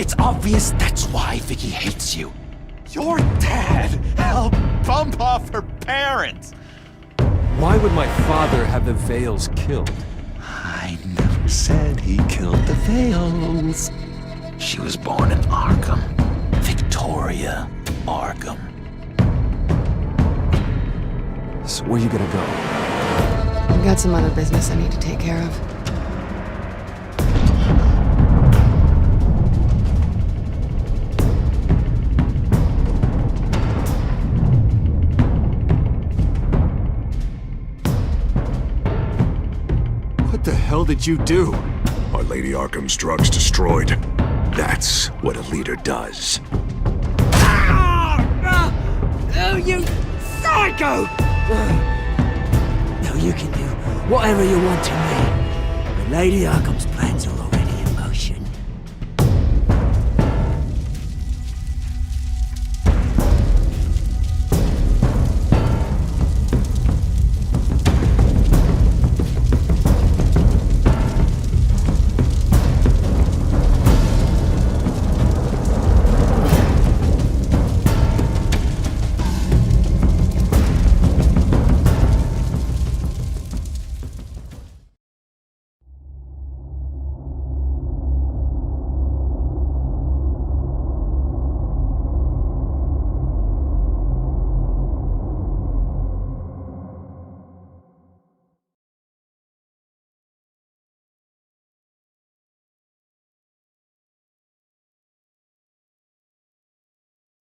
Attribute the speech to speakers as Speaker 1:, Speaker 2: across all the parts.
Speaker 1: It's obvious that's why Vicky hates you.
Speaker 2: Your dad helped bump off her parents.
Speaker 3: Why would my father have the Vales killed?
Speaker 1: I never said he killed the Vales. She was born in Arkham. Victoria Arkham.
Speaker 3: So where you gonna go?
Speaker 4: I've got some other business I need to take care of.
Speaker 3: What the hell did you do?
Speaker 5: Our Lady Arkham's drugs destroyed. That's what a leader does.
Speaker 6: Oh, you psycho! Now you can do whatever you want to me. But Lady Arkham's plans are already in motion.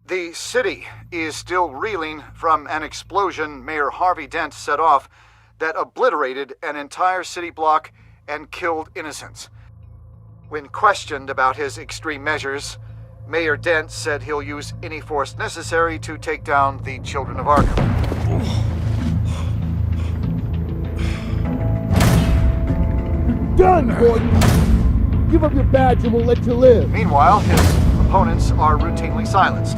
Speaker 7: The city is still reeling from an explosion Mayor Harvey Dent set off that obliterated an entire city block and killed innocents. When questioned about his extreme measures, Mayor Dent said he'll use any force necessary to take down the Children of Arkham.
Speaker 8: Done, Gordon! Give up your badge and we'll let you live.
Speaker 7: Meanwhile, his opponents are routinely silenced.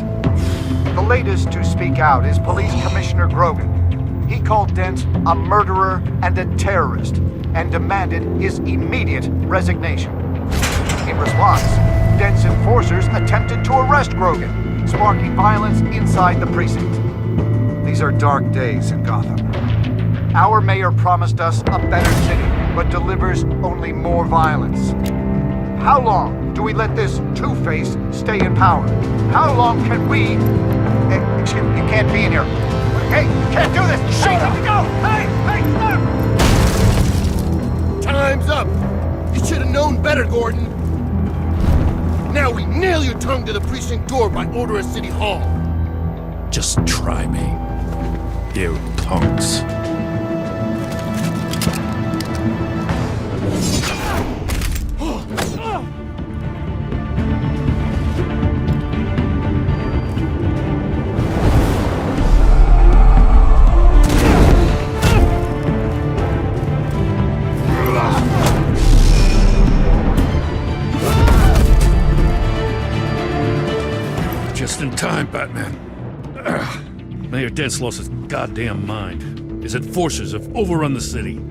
Speaker 7: The latest to speak out is Police Commissioner Grogan. He called Dent a murderer and a terrorist and demanded his immediate resignation. In response, Dent's enforcers attempted to arrest Grogan, sparking violence inside the precinct. These are dark days in Gotham. Our mayor promised us a better city, but delivers only more violence. How long do we let this two-face stay in power? How long can we... Excuse me, you can't be in here. Hey, you can't do this! Shut up! Go! Hey, stop!
Speaker 8: Time's up! You should have known better, Gordon! Now we nail your tongue to the precinct door by order of City Hall!
Speaker 5: Just try me, you punks.
Speaker 9: Just in time, Batman. Mayor Dent's lost his goddamn mind. His enforcers have overrun the city.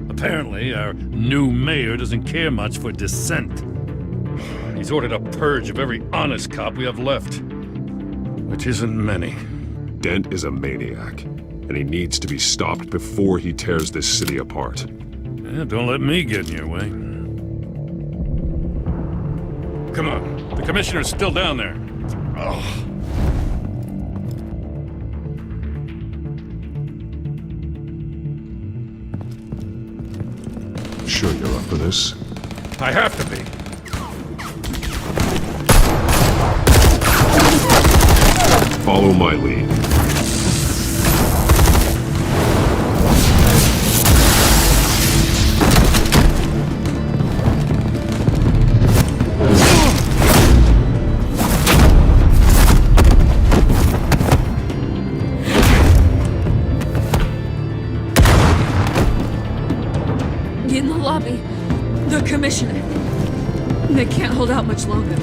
Speaker 9: Apparently, our new mayor doesn't care much for dissent. He's ordered a purge of every honest cop we have left. Which isn't many.
Speaker 5: Dent is a maniac, and he needs to be stopped before he tears this city apart.
Speaker 9: Yeah, don't let me get in your way. Come on, the commissioner's still down there. Oh.
Speaker 5: Sure you're up for this?
Speaker 9: I have to be.
Speaker 5: Follow my lead.
Speaker 10: In the lobby, the commissioner. They can't hold out much longer.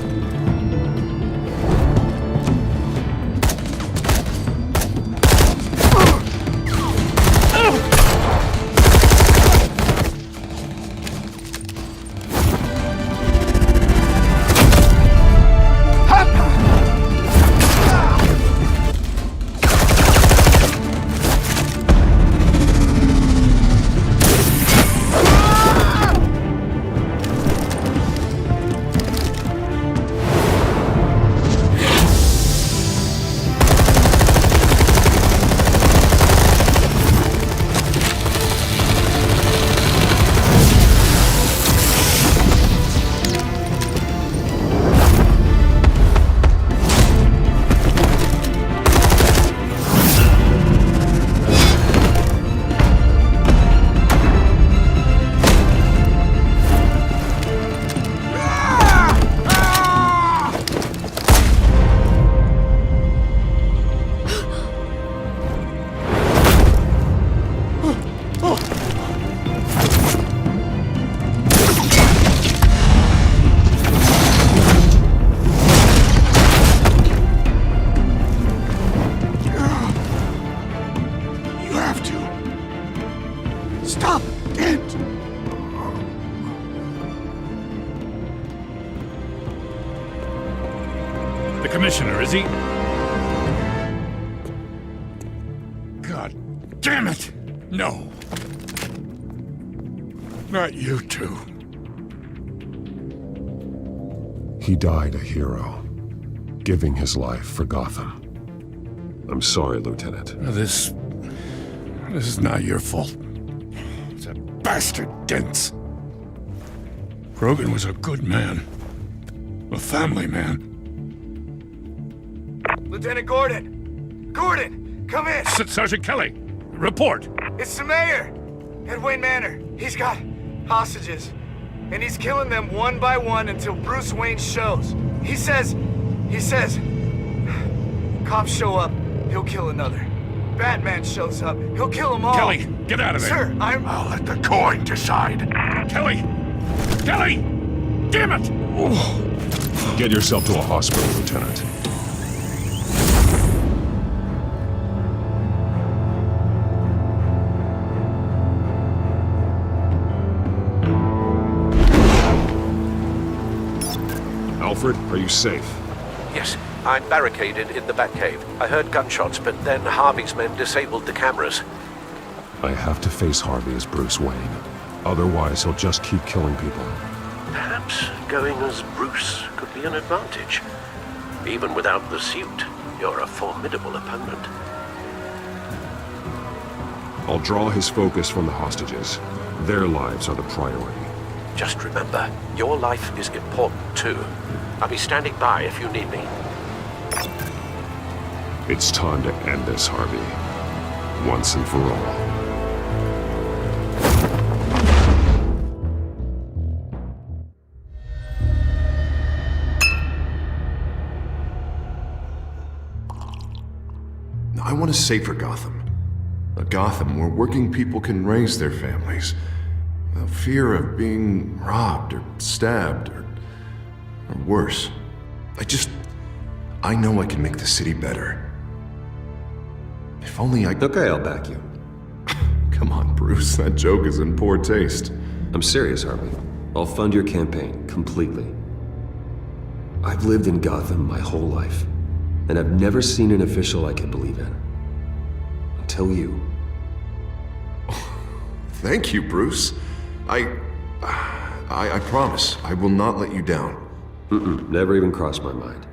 Speaker 9: the commissioner, is he? God damn it! No. Not you two.
Speaker 5: He died a hero, giving his life for Gotham. I'm sorry, Lieutenant.
Speaker 9: This is not your fault. It's a bastard Dent's. Grogan was a good man. A family man.
Speaker 7: Lieutenant Gordon! Gordon, come in!
Speaker 9: Sergeant Kelly, report.
Speaker 7: It's the mayor! At Wayne Manor. He's got hostages. And he's killing them one by one until Bruce Wayne shows. He says, cops show up, he'll kill another. Batman shows up, he'll kill them all.
Speaker 9: Kelly, get out of there.
Speaker 7: Sir,
Speaker 2: I'll let the coin decide.
Speaker 9: Kelly! Kelly! Damn it!
Speaker 5: Get yourself to a hospital, Lieutenant. Alfred, are you safe?
Speaker 11: Yes, I'm barricaded in the Batcave. I heard gunshots, but then Harvey's men disabled the cameras.
Speaker 5: I have to face Harvey as Bruce Wayne. Otherwise, he'll just keep killing people.
Speaker 11: Perhaps going as Bruce could be an advantage. Even without the suit, you're a formidable opponent.
Speaker 5: I'll draw his focus from the hostages. Their lives are the priority.
Speaker 11: Just remember, your life is important too. I'll be standing by if you need me.
Speaker 5: It's time to end this, Harvey. Once and for all.
Speaker 12: I want a safer Gotham. A Gotham where working people can raise their families without fear of being robbed or stabbed or worse. I know I can make the city better. If only I...
Speaker 13: Okay, I'll back you.
Speaker 12: Come on, Bruce, that joke is in poor taste.
Speaker 13: I'm serious, Harvey. I'll fund your campaign, completely. I've lived in Gotham my whole life, and I've never seen an official I can believe in. Until you.
Speaker 12: Thank you, Bruce. I promise, I will not let you down.
Speaker 13: Never even crossed my mind.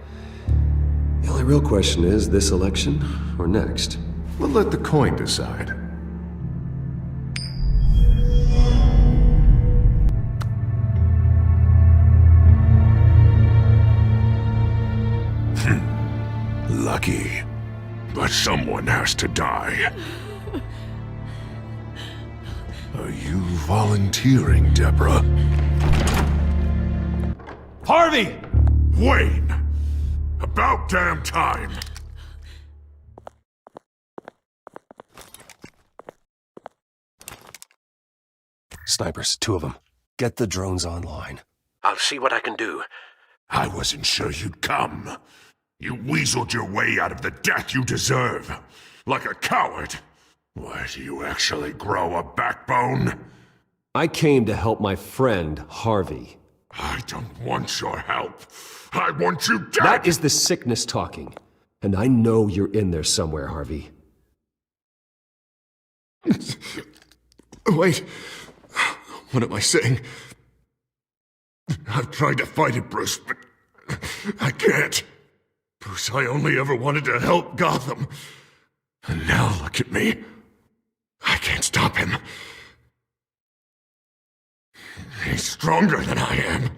Speaker 13: The only real question is, this election or next?
Speaker 12: We'll let the coin decide.
Speaker 2: Lucky. But someone has to die. Are you volunteering, Deborah?
Speaker 9: Harvey!
Speaker 2: Wayne! About damn time!
Speaker 3: Snipers, 2 of them. Get the drones online.
Speaker 11: I'll see what I can do.
Speaker 2: I wasn't sure you'd come. You weaseled your way out of the death you deserve. Like a coward. Why, do you actually grow a backbone?
Speaker 3: I came to help my friend, Harvey.
Speaker 2: I don't want your help. I want you dead!
Speaker 3: That is the sickness talking. And I know you're in there somewhere, Harvey.
Speaker 12: Wait. What am I saying?
Speaker 2: I've tried to fight it, Bruce, but I can't. Bruce, I only ever wanted to help Gotham. And now look at me. I can't stop him. He's stronger than I am.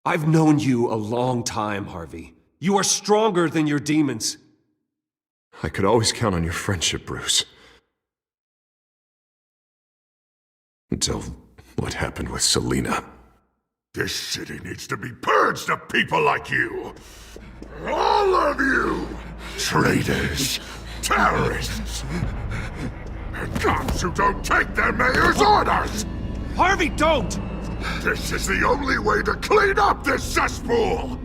Speaker 3: I've known you a long time, Harvey. You are stronger than your demons.
Speaker 12: I could always count on your friendship, Bruce. Until what happened with Selina.
Speaker 2: This city needs to be purged of people like you. All of you! Traitors, terrorists, and cops who don't take their mayor's orders!
Speaker 3: Harvey, don't!
Speaker 2: This is the only way to clean up this cesspool!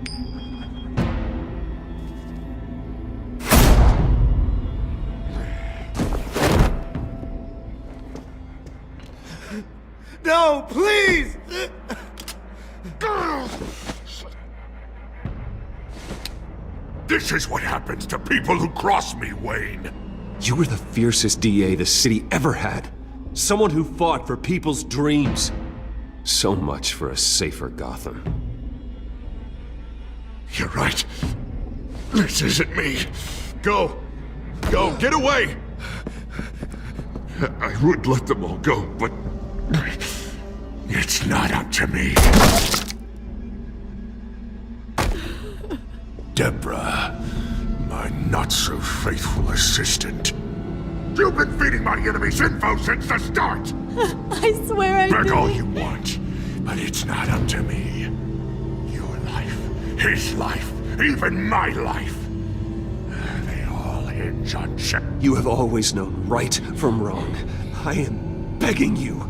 Speaker 8: No, please!
Speaker 2: This is what happens to people who cross me, Wayne.
Speaker 3: You were the fiercest DA the city ever had. Someone who fought for people's dreams.
Speaker 13: So much for a safer Gotham.
Speaker 2: You're right. This isn't me. Go. Go, get away! I would let them all go, but it's not up to me. Deborah, my not-so-faithful assistant. You've been feeding my enemies info since the start!
Speaker 10: I swear I
Speaker 2: Beg
Speaker 10: did.
Speaker 2: all you want, but it's not up to me. Your life, his life, even my life. They all hinge on Shep.
Speaker 3: You have always known right from wrong. I am begging you.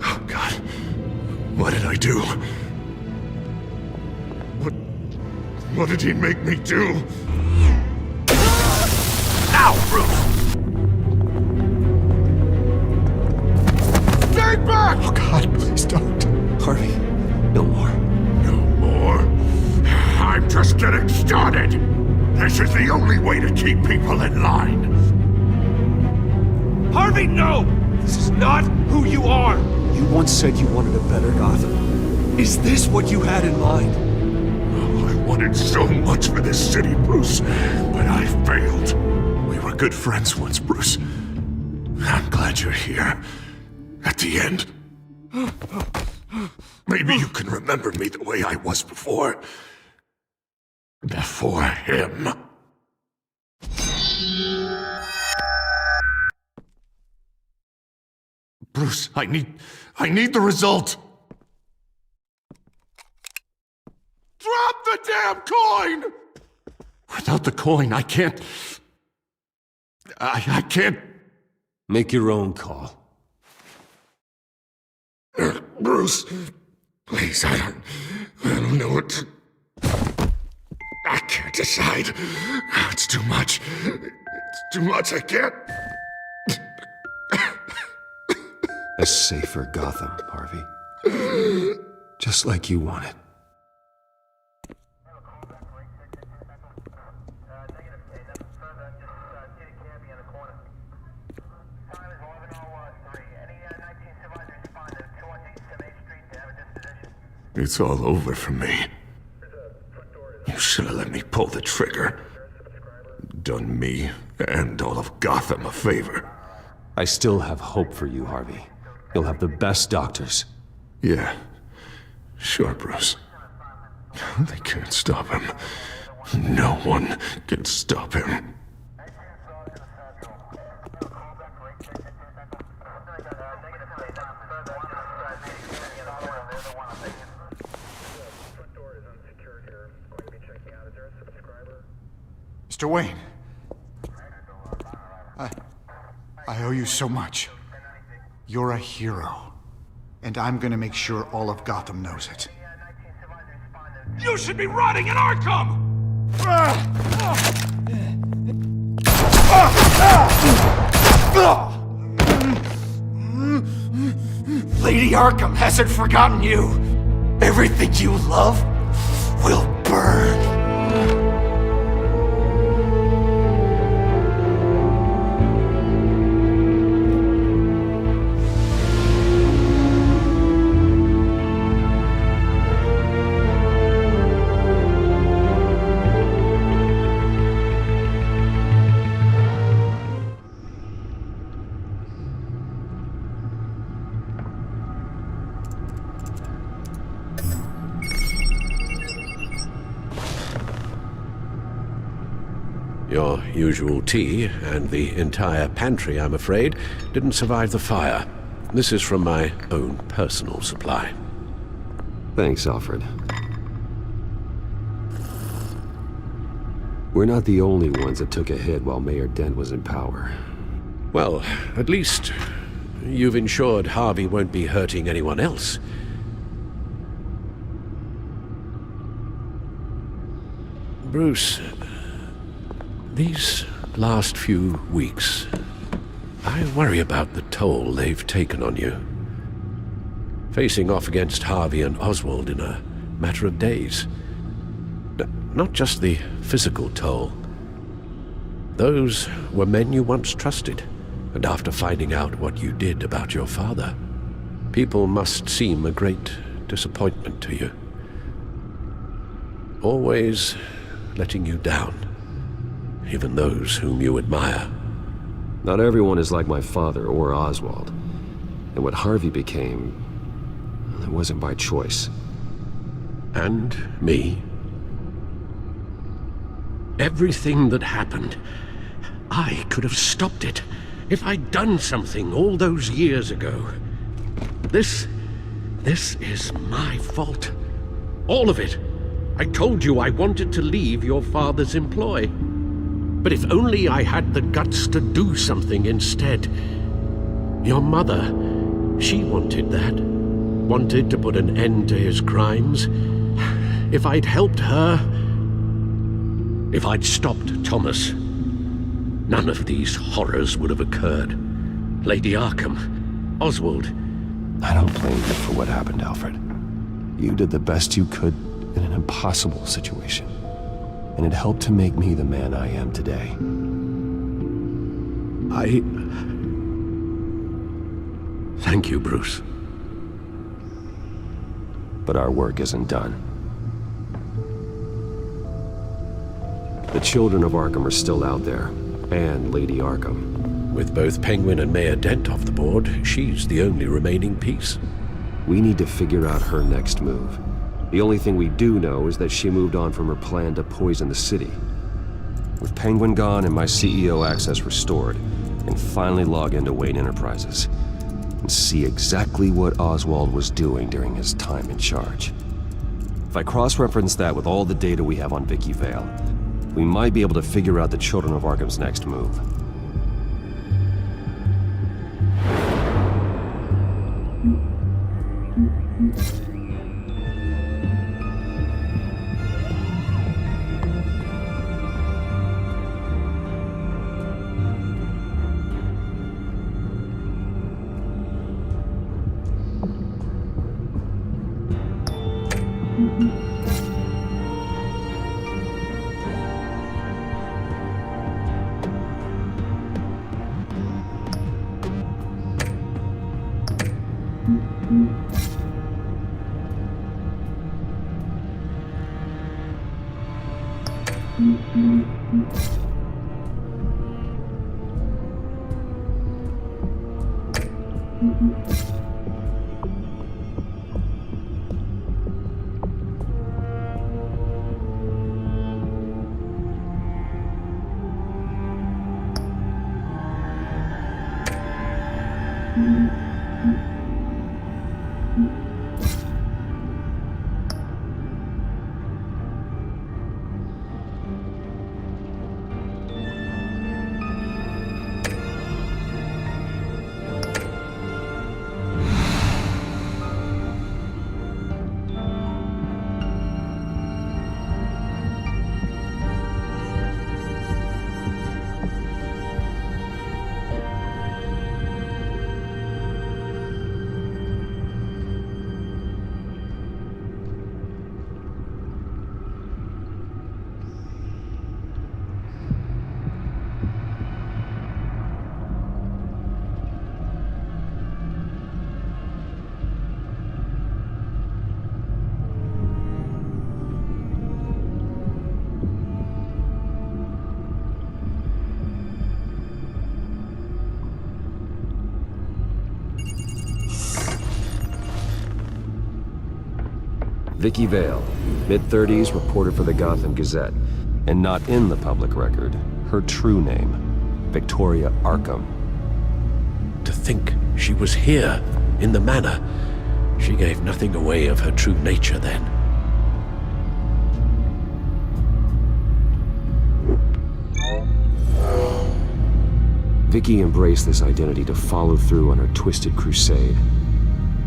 Speaker 2: Oh, God. What did I do? What did he make me do? Ow, Bruce! Stay back!
Speaker 7: Oh God, please don't.
Speaker 3: Harvey, no more.
Speaker 2: No more? I'm just getting started! This is the only way to keep people in line.
Speaker 3: Harvey, no! This is not who you are! You once said you wanted a better Gotham. Is this what you had in mind?
Speaker 2: Oh, I wanted so much for this city, Bruce, but I failed. We were good friends once, Bruce. I'm glad you're here. At the end. Maybe you can remember me the way I was before. Before him. Bruce, I need the result. Drop the damn coin! Without the coin, I can't... I can't...
Speaker 3: Make your own call.
Speaker 2: Bruce, please, I don't know what to... I can't decide. It's too much. It's too much, I can't...
Speaker 13: A safer Gotham, Harvey. Just like you wanted.
Speaker 2: It's all over for me. You should have let me pull the trigger. Done me and all of Gotham a favor.
Speaker 13: I still have hope for you, Harvey. You'll have the best doctors.
Speaker 2: Yeah, sure, Bruce. They can't stop him. No one can stop him.
Speaker 7: Mr. Wayne. I owe you so much. You're a hero. And I'm gonna make sure all of Gotham knows it.
Speaker 3: You should be rotting in Arkham!
Speaker 1: Lady Arkham hasn't forgotten you. Everything you love will burn.
Speaker 11: Your usual tea and the entire pantry, I'm afraid, didn't survive the fire. This is from my own personal supply.
Speaker 13: Thanks, Alfred. We're not the only ones that took a hit while Mayor Dent was in power.
Speaker 11: Well, at least you've ensured Harvey won't be hurting anyone else. Bruce, these last few weeks, I worry about the toll they've taken on you. facing off against Harvey and Oswald in a matter of days. Not just the physical toll. Those were men you once trusted, and after finding out what you did about your father, people must seem a great disappointment to you. Always letting you down, even those whom you admire.
Speaker 13: Not everyone is like my father or Oswald. And what Harvey became, it wasn't by choice.
Speaker 11: And me. Everything that happened, I could have stopped it if I'd done something all those years ago. This is my fault. All of it. I told you I wanted to leave your father's employ. But if only I had the guts to do something instead. Your mother, she wanted that. Wanted to put an end to his crimes. If I'd helped her, if I'd stopped Thomas, none of these horrors would have occurred. Lady Arkham, Oswald.
Speaker 14: I don't blame you for what happened, Alfred. You did the best you could in an impossible situation. And it helped to make me the man I am today.
Speaker 11: Thank you, Bruce.
Speaker 14: But our work isn't done. The children of Arkham are still out there, and Lady Arkham.
Speaker 11: With both Penguin and Mayor Dent off the board, she's the only remaining piece.
Speaker 14: We need to figure out her next move. The only thing we do know is that she moved on from her plan to poison the city. With Penguin gone and my CEO access restored, I can finally log into Wayne Enterprises and see exactly what Oswald was doing during his time in charge. If I cross-reference that with all the data we have on Vicky Vale, we might be able to figure out the Children of Arkham's next move. Vicky Vale, mid-30s, reporter for the Gotham Gazette, and not in the public record, her true name, Victoria Arkham.
Speaker 11: To think she was here, in the manor. She gave nothing away of her true nature then.
Speaker 14: Vicky embraced this identity to follow through on her twisted crusade.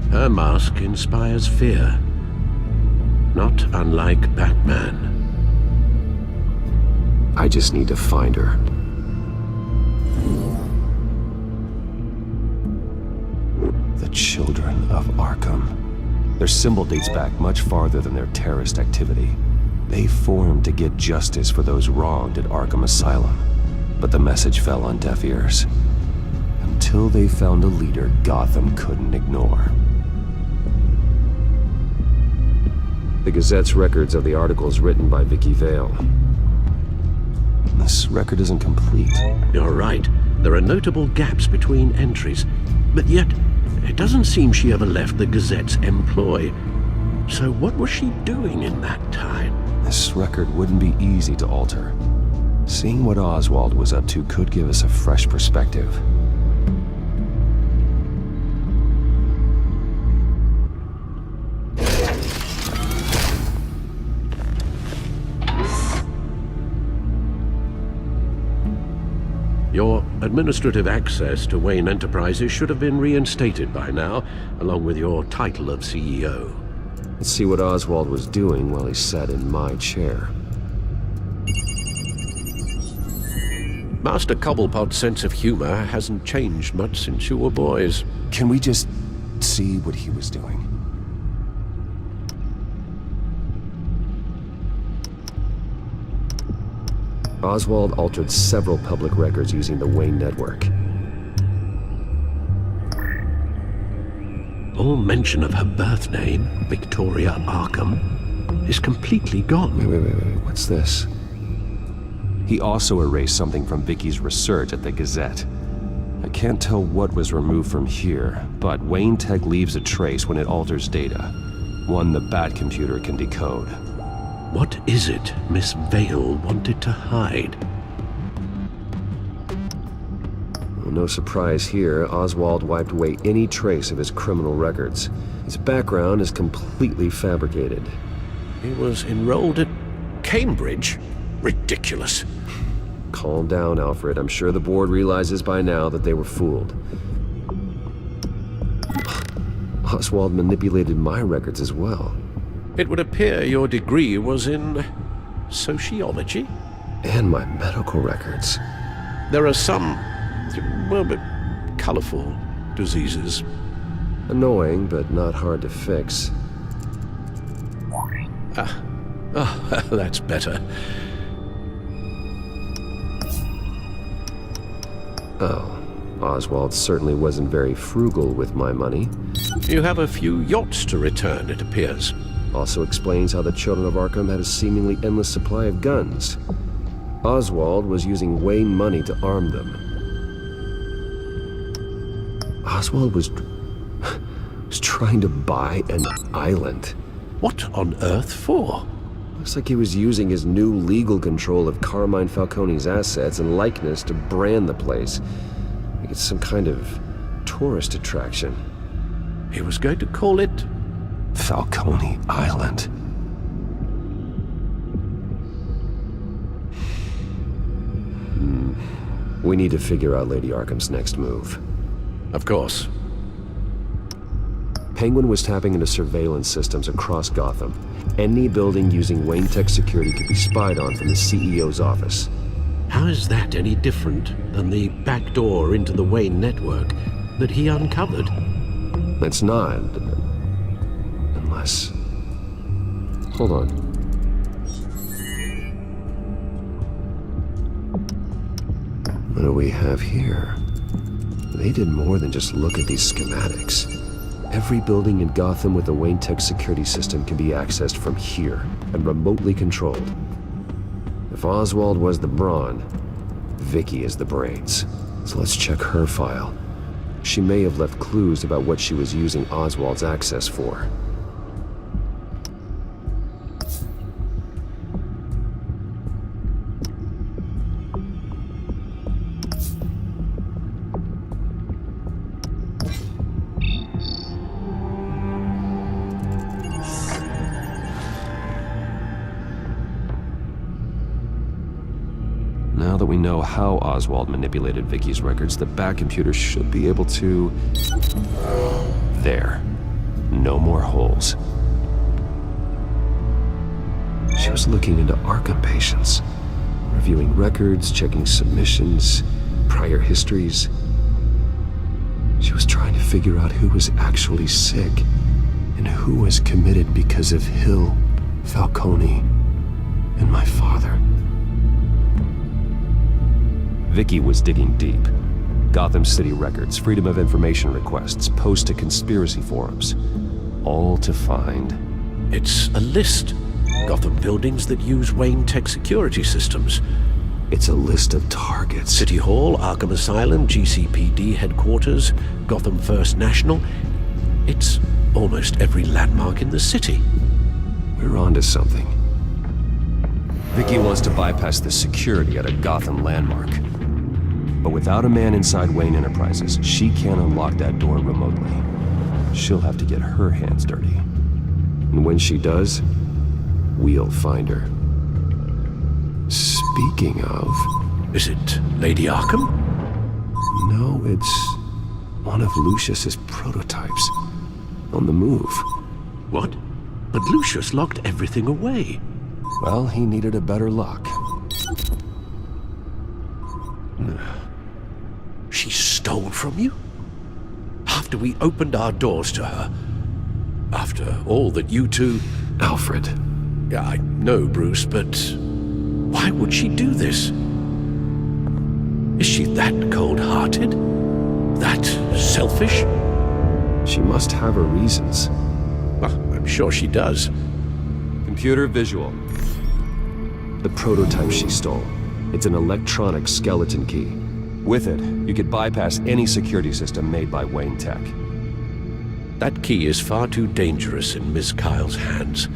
Speaker 11: Her mask inspires fear. Not unlike Batman.
Speaker 14: I just need to find her. The Children of Arkham. Their symbol dates back much farther than their terrorist activity. They formed to get justice for those wronged at Arkham Asylum, but the message fell on deaf ears. Until they found a leader Gotham couldn't ignore. The Gazette's records of the articles written by Vicky Vale. This record isn't complete.
Speaker 11: You're right. There are notable gaps between entries, but yet it doesn't seem she ever left the Gazette's employ. So what was she doing in that time?
Speaker 14: This record wouldn't be easy to alter. Seeing what Oswald was up to could give us a fresh perspective.
Speaker 11: Your administrative access to Wayne Enterprises should have been reinstated by now, along with your title of CEO.
Speaker 14: Let's see what Oswald was doing while he sat in my chair.
Speaker 11: Master Cobblepot's sense of humor hasn't changed much since you were boys.
Speaker 14: Can we just see what he was doing? Oswald altered several public records using the Wayne network.
Speaker 11: All mention of her birth name, Victoria Arkham, is completely gone.
Speaker 14: Wait, what's this? He also erased something from Vicky's research at the Gazette. I can't tell what was removed from here, but Wayne Tech leaves a trace when it alters data. One the Bat computer can decode.
Speaker 11: What is it Miss Vale wanted to hide?
Speaker 14: Well, no surprise here, Oswald wiped away any trace of his criminal records. His background is completely fabricated.
Speaker 11: He was enrolled at Cambridge? Ridiculous.
Speaker 14: Calm down, Alfred. I'm sure the board realizes by now that they were fooled. Oswald manipulated my records as well.
Speaker 11: It would appear your degree was in sociology?
Speaker 14: And my medical records.
Speaker 11: There are some, well, but colorful diseases.
Speaker 14: Annoying, but not hard to fix.
Speaker 11: That's better.
Speaker 14: Oh, Oswald certainly wasn't very frugal with my money.
Speaker 11: You have a few yachts to return, it appears.
Speaker 14: Also explains how the children of Arkham had a seemingly endless supply of guns. Oswald was using Wayne money to arm them. Oswald was trying to buy an island.
Speaker 11: What on earth for?
Speaker 14: Looks like he was using his new legal control of Carmine Falcone's assets and likeness to brand the place. Like it's some kind of tourist attraction.
Speaker 11: He was going to call it
Speaker 14: Falcone Island. We need to figure out Lady Arkham's next move.
Speaker 11: Of course.
Speaker 14: Penguin was tapping into surveillance systems across Gotham. Any building using Wayne Tech security could be spied on from the CEO's office.
Speaker 11: How is that any different than the back door into the Wayne network that he uncovered?
Speaker 14: It's not. Unless... Hold on. What do we have here? They did more than just look at these schematics. Every building in Gotham with a Wayne Tech security system can be accessed from here and remotely controlled. If Oswald was the brawn, Vicky is the brains. So let's check her file. She may have left clues about what she was using Oswald's access for. Now that we know how Oswald manipulated Vicky's records, the Bat computer should be able to... There. No more holes. She was looking into Arkham patients, reviewing records, checking submissions, prior histories. She was trying to figure out who was actually sick
Speaker 3: And who was committed because of Hill, Falcone, and my father?
Speaker 14: Vicky was digging deep. Gotham City records, Freedom of Information requests, posts to conspiracy forums. All to find...
Speaker 11: It's a list. Gotham buildings that use Wayne Tech security systems.
Speaker 3: It's a list of targets.
Speaker 11: City Hall, Arkham Asylum, GCPD headquarters, Gotham First National. It's almost every landmark in the city.
Speaker 14: We're onto something. Vicky wants to bypass the security at a Gotham landmark. But without a man inside Wayne Enterprises, she can't unlock that door remotely. She'll have to get her hands dirty. And when she does, we'll find her.
Speaker 3: Speaking of...
Speaker 11: Is it Lady Arkham?
Speaker 3: No, it's one of Lucius's prototypes. On the move.
Speaker 11: What? But Lucius locked everything away.
Speaker 14: Well, he needed a better lock.
Speaker 11: She stole from you? After we opened our doors to her? After all that you two...
Speaker 3: Alfred.
Speaker 11: Yeah, I know, Bruce, but... why would she do this? Is she that cold-hearted? That selfish?
Speaker 14: She must have her reasons.
Speaker 11: Well, I'm sure she does.
Speaker 14: Computer visual. The prototype she stole. It's an electronic skeleton key. With it, you could bypass any security system made by Wayne Tech.
Speaker 11: That key is far too dangerous in Miss Kyle's hands,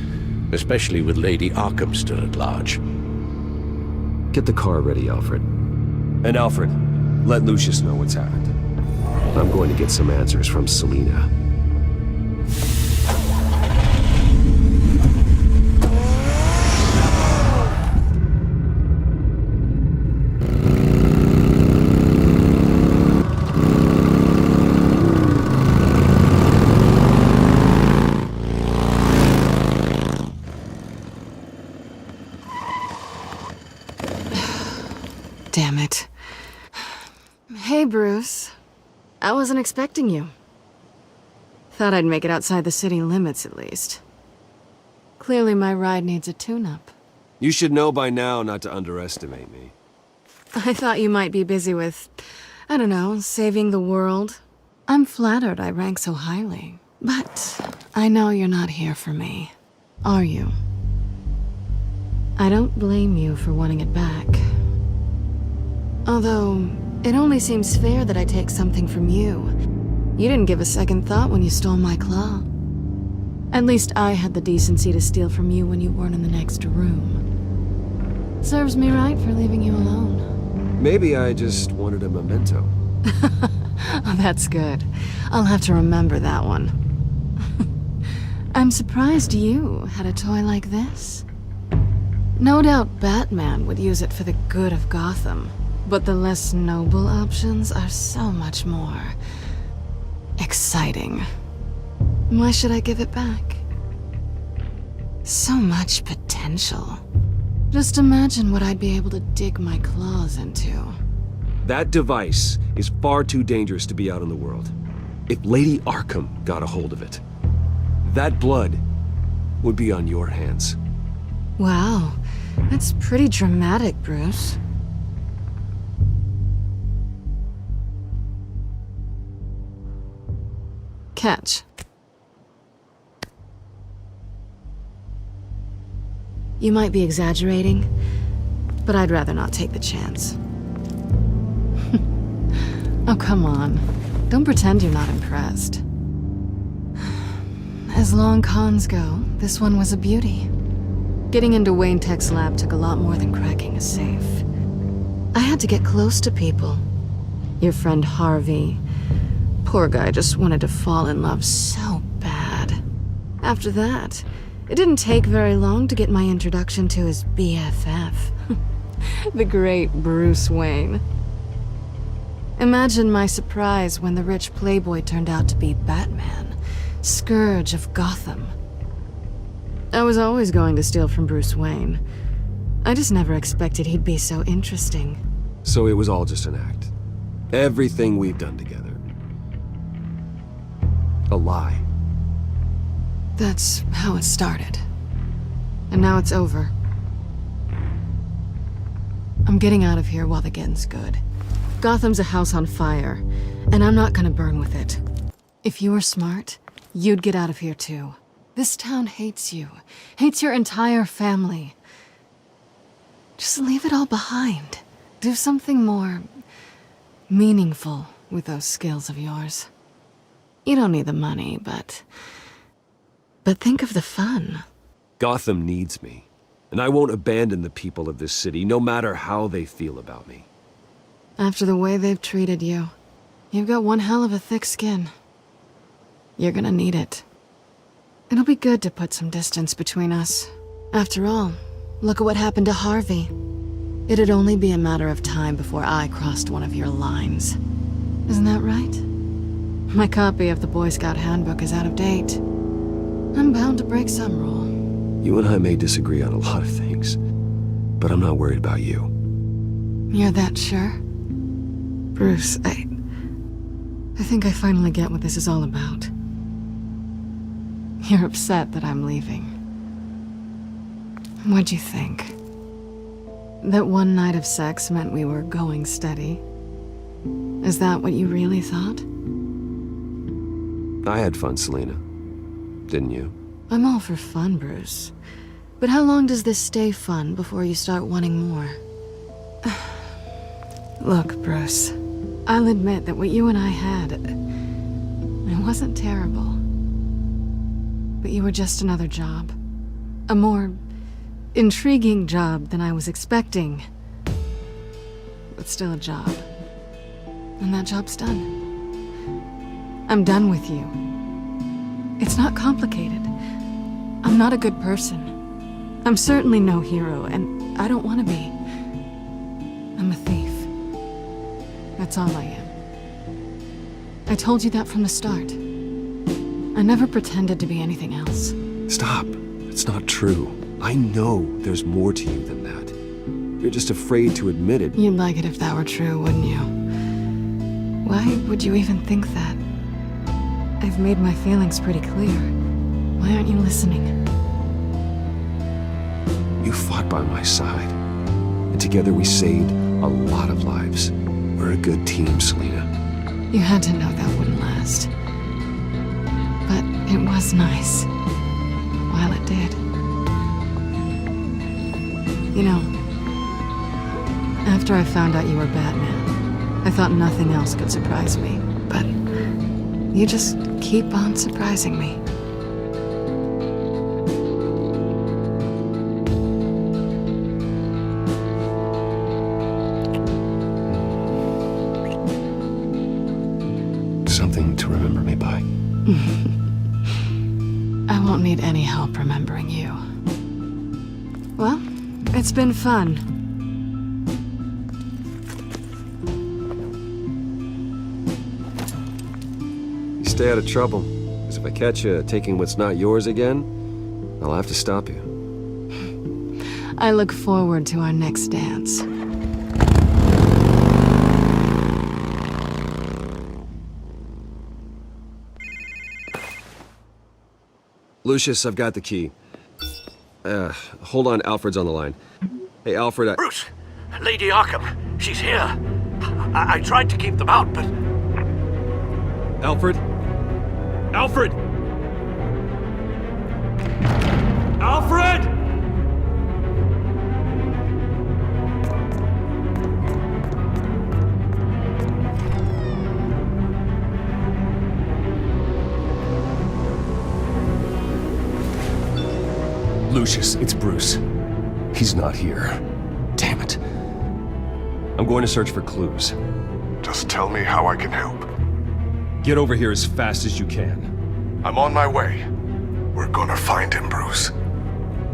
Speaker 11: especially with Lady Arkham still at large.
Speaker 14: Get the car ready, Alfred. And Alfred, let Lucius know what's happened. I'm going to get some answers from Selina.
Speaker 4: Damn it. Hey, Bruce. I wasn't expecting you. Thought I'd make it outside the city limits, at least. Clearly my ride needs a tune-up.
Speaker 14: You should know by now not to underestimate me.
Speaker 4: I thought you might be busy with, I don't know, saving the world. I'm flattered I rank so highly. But I know you're not here for me, are you? I don't blame you for wanting it back. Although, it only seems fair that I take something from you. You didn't give a second thought when you stole my claw. At least I had the decency to steal from you when you weren't in the next room. Serves me right for leaving you alone.
Speaker 14: Maybe I just wanted a memento.
Speaker 4: Oh, that's good. I'll have to remember that one. I'm surprised you had a toy like this. No doubt Batman would use it for the good of Gotham. But the less noble options are so much more exciting. Why should I give it back? So much potential. Just imagine what I'd be able to dig my claws into.
Speaker 14: That device is far too dangerous to be out in the world. If Lady Arkham got a hold of it, that blood would be on your hands.
Speaker 4: Wow, that's pretty dramatic, Bruce. Catch. You might be exaggerating, but I'd rather not take the chance. Oh, come on. Don't pretend you're not impressed. As long cons go, this one was a beauty. Getting into Wayne Tech's lab took a lot more than cracking a safe. I had to get close to people. Your friend Harvey. Poor guy just wanted to fall in love so bad. After that, it didn't take very long to get my introduction to his BFF. The great Bruce Wayne. Imagine my surprise when the rich playboy turned out to be Batman, Scourge of Gotham. I was always going to steal from Bruce Wayne. I just never expected he'd be so interesting.
Speaker 14: So it was all just an act. Everything we've done together. A lie.
Speaker 4: That's how it started. And now it's over. I'm getting out of here while the getting's good. Gotham's a house on fire, and I'm not gonna burn with it. If you were smart, you'd get out of here too. This town hates you. Hates your entire family. Just leave it all behind. Do something more meaningful with those skills of yours. You don't need the money, but think of the fun.
Speaker 14: Gotham needs me, and I won't abandon the people of this city, no matter how they feel about me.
Speaker 4: After the way they've treated you, you've got one hell of a thick skin. You're gonna need it. It'll be good to put some distance between us. After all, look at what happened to Harvey. It'd only be a matter of time before I crossed one of your lines. Isn't that right? My copy of the Boy Scout Handbook is out of date. I'm bound to break some rule.
Speaker 14: You and I may disagree on a lot of things, but I'm not worried about you.
Speaker 4: You're that sure? Bruce, I think I finally get what this is all about. You're upset that I'm leaving. What'd you think? That one night of sex meant we were going steady? Is that what you really thought?
Speaker 14: I had fun, Selina. Didn't you?
Speaker 4: I'm all for fun, Bruce. But how long does this stay fun before you start wanting more? Look, Bruce, I'll admit that what you and I had, it wasn't terrible. But you were just another job. A more intriguing job than I was expecting. But still a job. And that job's done. I'm done with you. It's not complicated. I'm not a good person. I'm certainly no hero, and I don't want to be. I'm a thief. That's all I am. I told you that from the start. I never pretended to be anything else.
Speaker 14: Stop. It's not true. I know there's more to you than that. You're just afraid to admit it.
Speaker 4: You'd like it if that were true, wouldn't you? Why would you even think that? I've made my feelings pretty clear. Why aren't you listening?
Speaker 14: You fought by my side, and together we saved a lot of lives. We're a good team, Selina.
Speaker 4: You had to know that wouldn't last. But it was nice. While it did. You know, after I found out you were Batman, I thought nothing else could surprise me. But you just keep on surprising me.
Speaker 14: Something to remember me by.
Speaker 4: I won't need any help remembering you. Well, it's been fun.
Speaker 14: You stay out of trouble, because if I catch you taking what's not yours again, I'll have to stop you.
Speaker 4: I look forward to our next dance.
Speaker 14: Lucius, I've got the key. Hold on, Alfred's on the line. Hey, Alfred,
Speaker 11: Bruce! Lady Arkham, she's here. I tried to keep them out, but...
Speaker 14: Alfred? Alfred! Alfred!
Speaker 3: Lucius, it's Bruce. He's not here. Damn it.
Speaker 14: I'm going to search for clues.
Speaker 12: Just tell me how I can help.
Speaker 14: Get over here as fast as you can.
Speaker 12: I'm on my way. We're gonna find him, Bruce.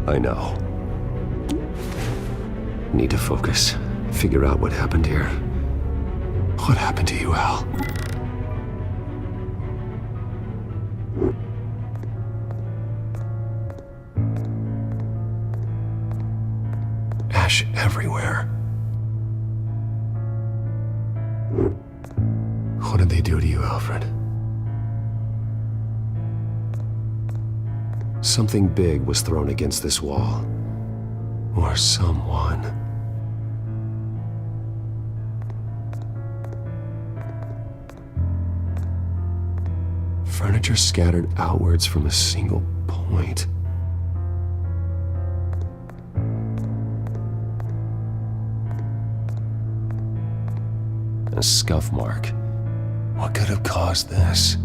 Speaker 14: I know. Need to focus. Figure out what happened here.
Speaker 3: What happened to you, Al? Ash everywhere. What did they do to you, Alfred?
Speaker 14: Something big was thrown against this wall. Or someone. Furniture scattered outwards from a single point. A scuff mark. What could have caused this?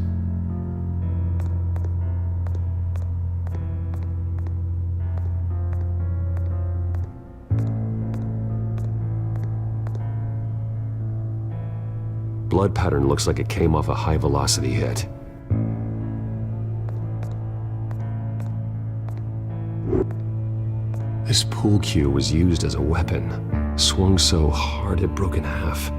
Speaker 14: Blood pattern looks like it came off a high-velocity hit. This pool cue was used as a weapon, swung so hard it broke in half.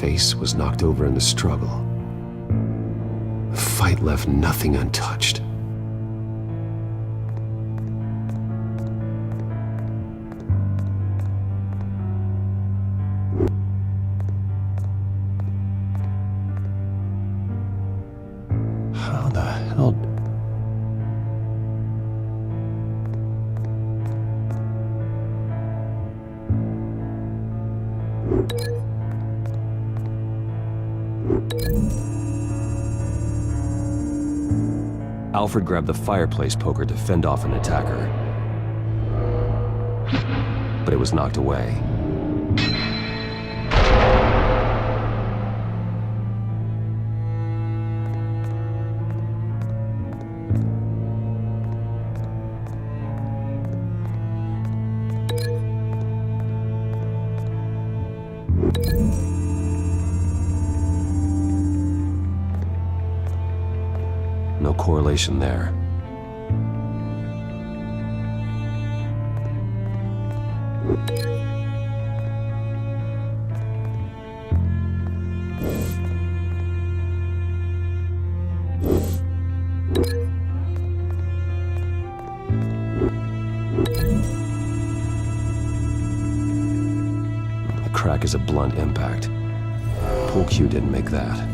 Speaker 14: Face was knocked over in the struggle. The fight left nothing untouched. How the hell? Alfred grabbed the fireplace poker to fend off an attacker. But it was knocked away. No correlation there. The crack is a blunt impact. Pool cue didn't make that.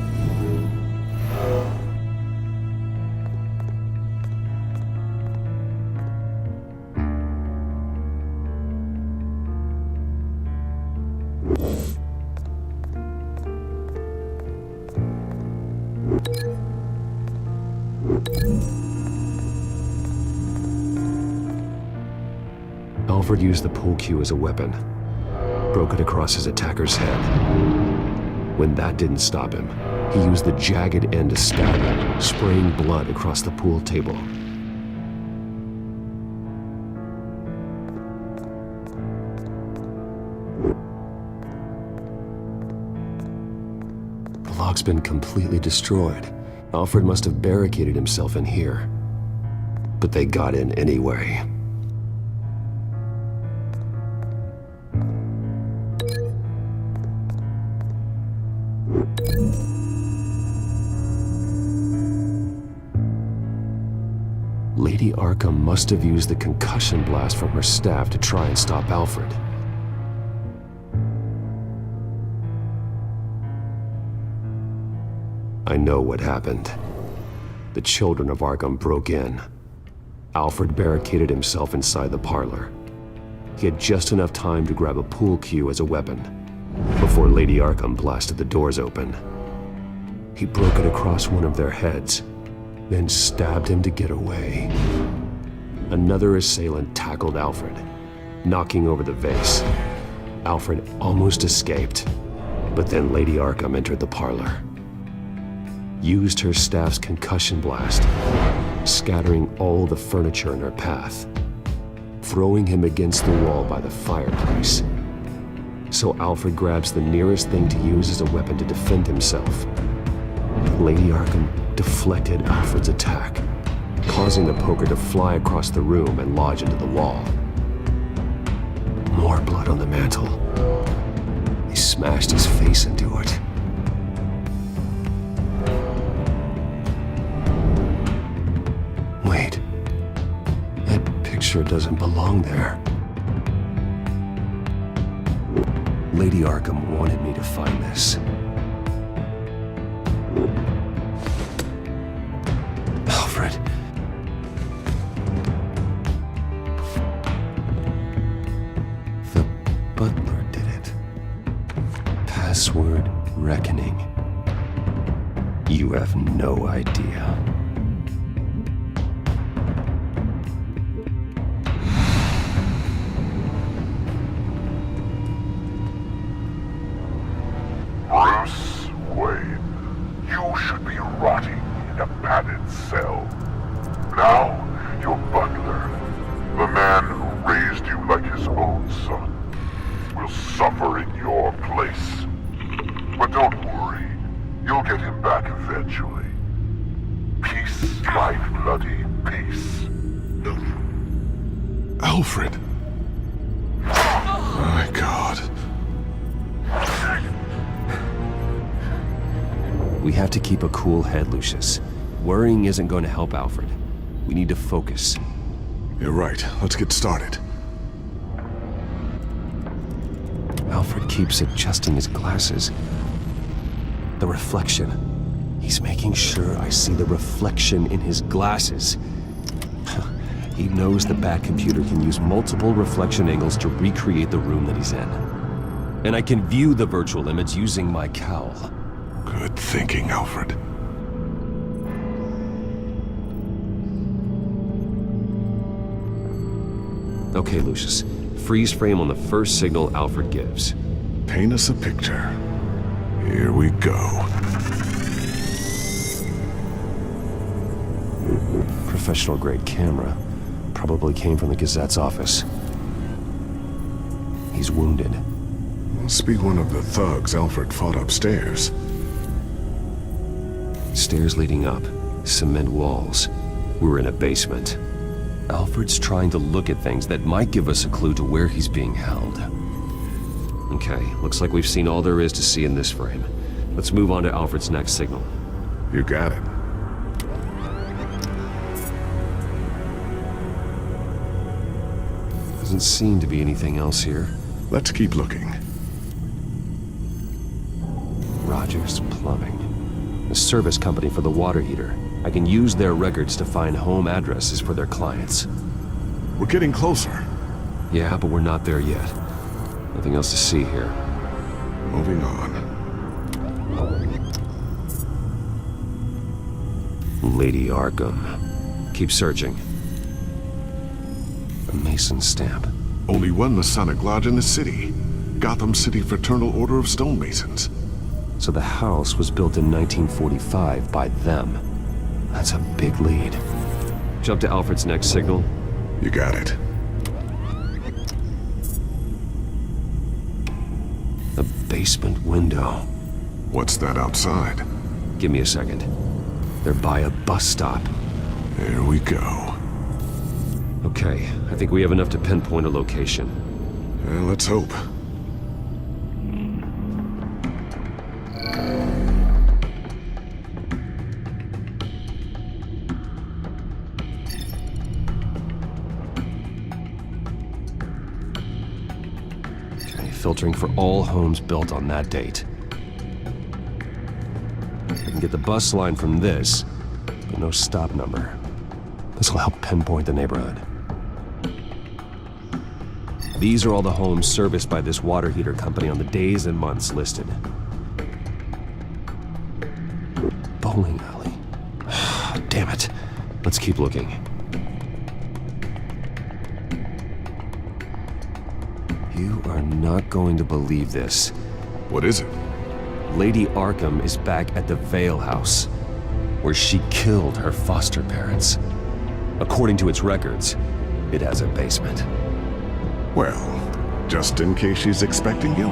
Speaker 14: Alfred used the pool cue as a weapon, broke it across his attacker's head. When that didn't stop him, he used the jagged end to stab him, spraying blood across the pool table. The lock's been completely destroyed. Alfred must have barricaded himself in here. But they got in anyway. Lady Arkham must have used the concussion blast from her staff to try and stop Alfred. I know what happened. The children of Arkham broke in. Alfred barricaded himself inside the parlor. He had just enough time to grab a pool cue as a weapon before Lady Arkham blasted the doors open. He broke it across one of their heads, then stabbed him to get away. Another assailant tackled Alfred, knocking over the vase. Alfred almost escaped, but then Lady Arkham entered the parlor. Used her staff's concussion blast, scattering all the furniture in her path, throwing him against the wall by the fireplace. So Alfred grabs the nearest thing to use as a weapon to defend himself. Lady Arkham deflected Alfred's attack, causing the poker to fly across the room and lodge into the wall. More blood on the mantel. He smashed his face into it. Wait, that picture doesn't belong there. Lady Arkham wanted me to find this. Alfred. The butler did it. Password reckoning. You have no idea.
Speaker 2: Bruce Wayne, you should be rotting in a padded cell. Now, your butler, the man who raised you like his own son, will suffer in your place. But don't worry, you'll get him back eventually. Peace, my bloody peace.
Speaker 5: Alfred. My God.
Speaker 14: We have to keep a cool head, Lucius. Worrying isn't going to help Alfred. We need to focus.
Speaker 5: You're right. Let's get started.
Speaker 14: Alfred keeps adjusting his glasses. The reflection. He's making sure I see the reflection in his glasses. He knows the Bat-computer can use multiple reflection angles to recreate the room that he's in. And I can view the virtual image using my cowl.
Speaker 5: Good thinking, Alfred.
Speaker 14: Okay, Lucius. Freeze frame on the first signal Alfred gives.
Speaker 5: Paint us a picture. Here we go.
Speaker 14: Professional-grade camera. Probably came from the Gazette's office. He's wounded.
Speaker 5: Must be one of the thugs Alfred fought upstairs.
Speaker 14: Stairs leading up. Cement walls. We're in a basement. Alfred's trying to look at things that might give us a clue to where he's being held. Okay, looks like we've seen all there is to see in this frame. Let's move on to Alfred's next signal.
Speaker 5: You got it.
Speaker 14: Doesn't seem to be anything else here.
Speaker 5: Let's keep looking.
Speaker 14: Rogers Plumbing. The service company for the water heater. I can use their records to find home addresses for their clients.
Speaker 5: We're getting closer.
Speaker 14: Yeah, but we're not there yet. Nothing else to see here.
Speaker 5: Moving on.
Speaker 14: Lady Arkham. Keep searching. A Mason stamp.
Speaker 5: Only one Masonic lodge in the city. Gotham City Fraternal Order of Stonemasons.
Speaker 14: So the house was built in 1945 by them. That's a big lead. Jump to Alfred's next signal.
Speaker 5: You got it.
Speaker 14: The basement window.
Speaker 5: What's that outside?
Speaker 14: Give me a second. They're by a bus stop.
Speaker 5: There we go.
Speaker 14: Okay, I think we have enough to pinpoint a location.
Speaker 5: Let's hope.
Speaker 14: Filtering for all homes built on that date. We can get the bus line from this, but no stop number. This will help pinpoint the neighborhood. These are all the homes serviced by this water heater company on the days and months listed. Bowling alley. Damn it. Let's keep looking. You are not going to believe this.
Speaker 5: What is it?
Speaker 14: Lady Arkham is back at the Vale House, where she killed her foster parents. According to its records, it has a basement.
Speaker 5: Well, just in case she's expecting you.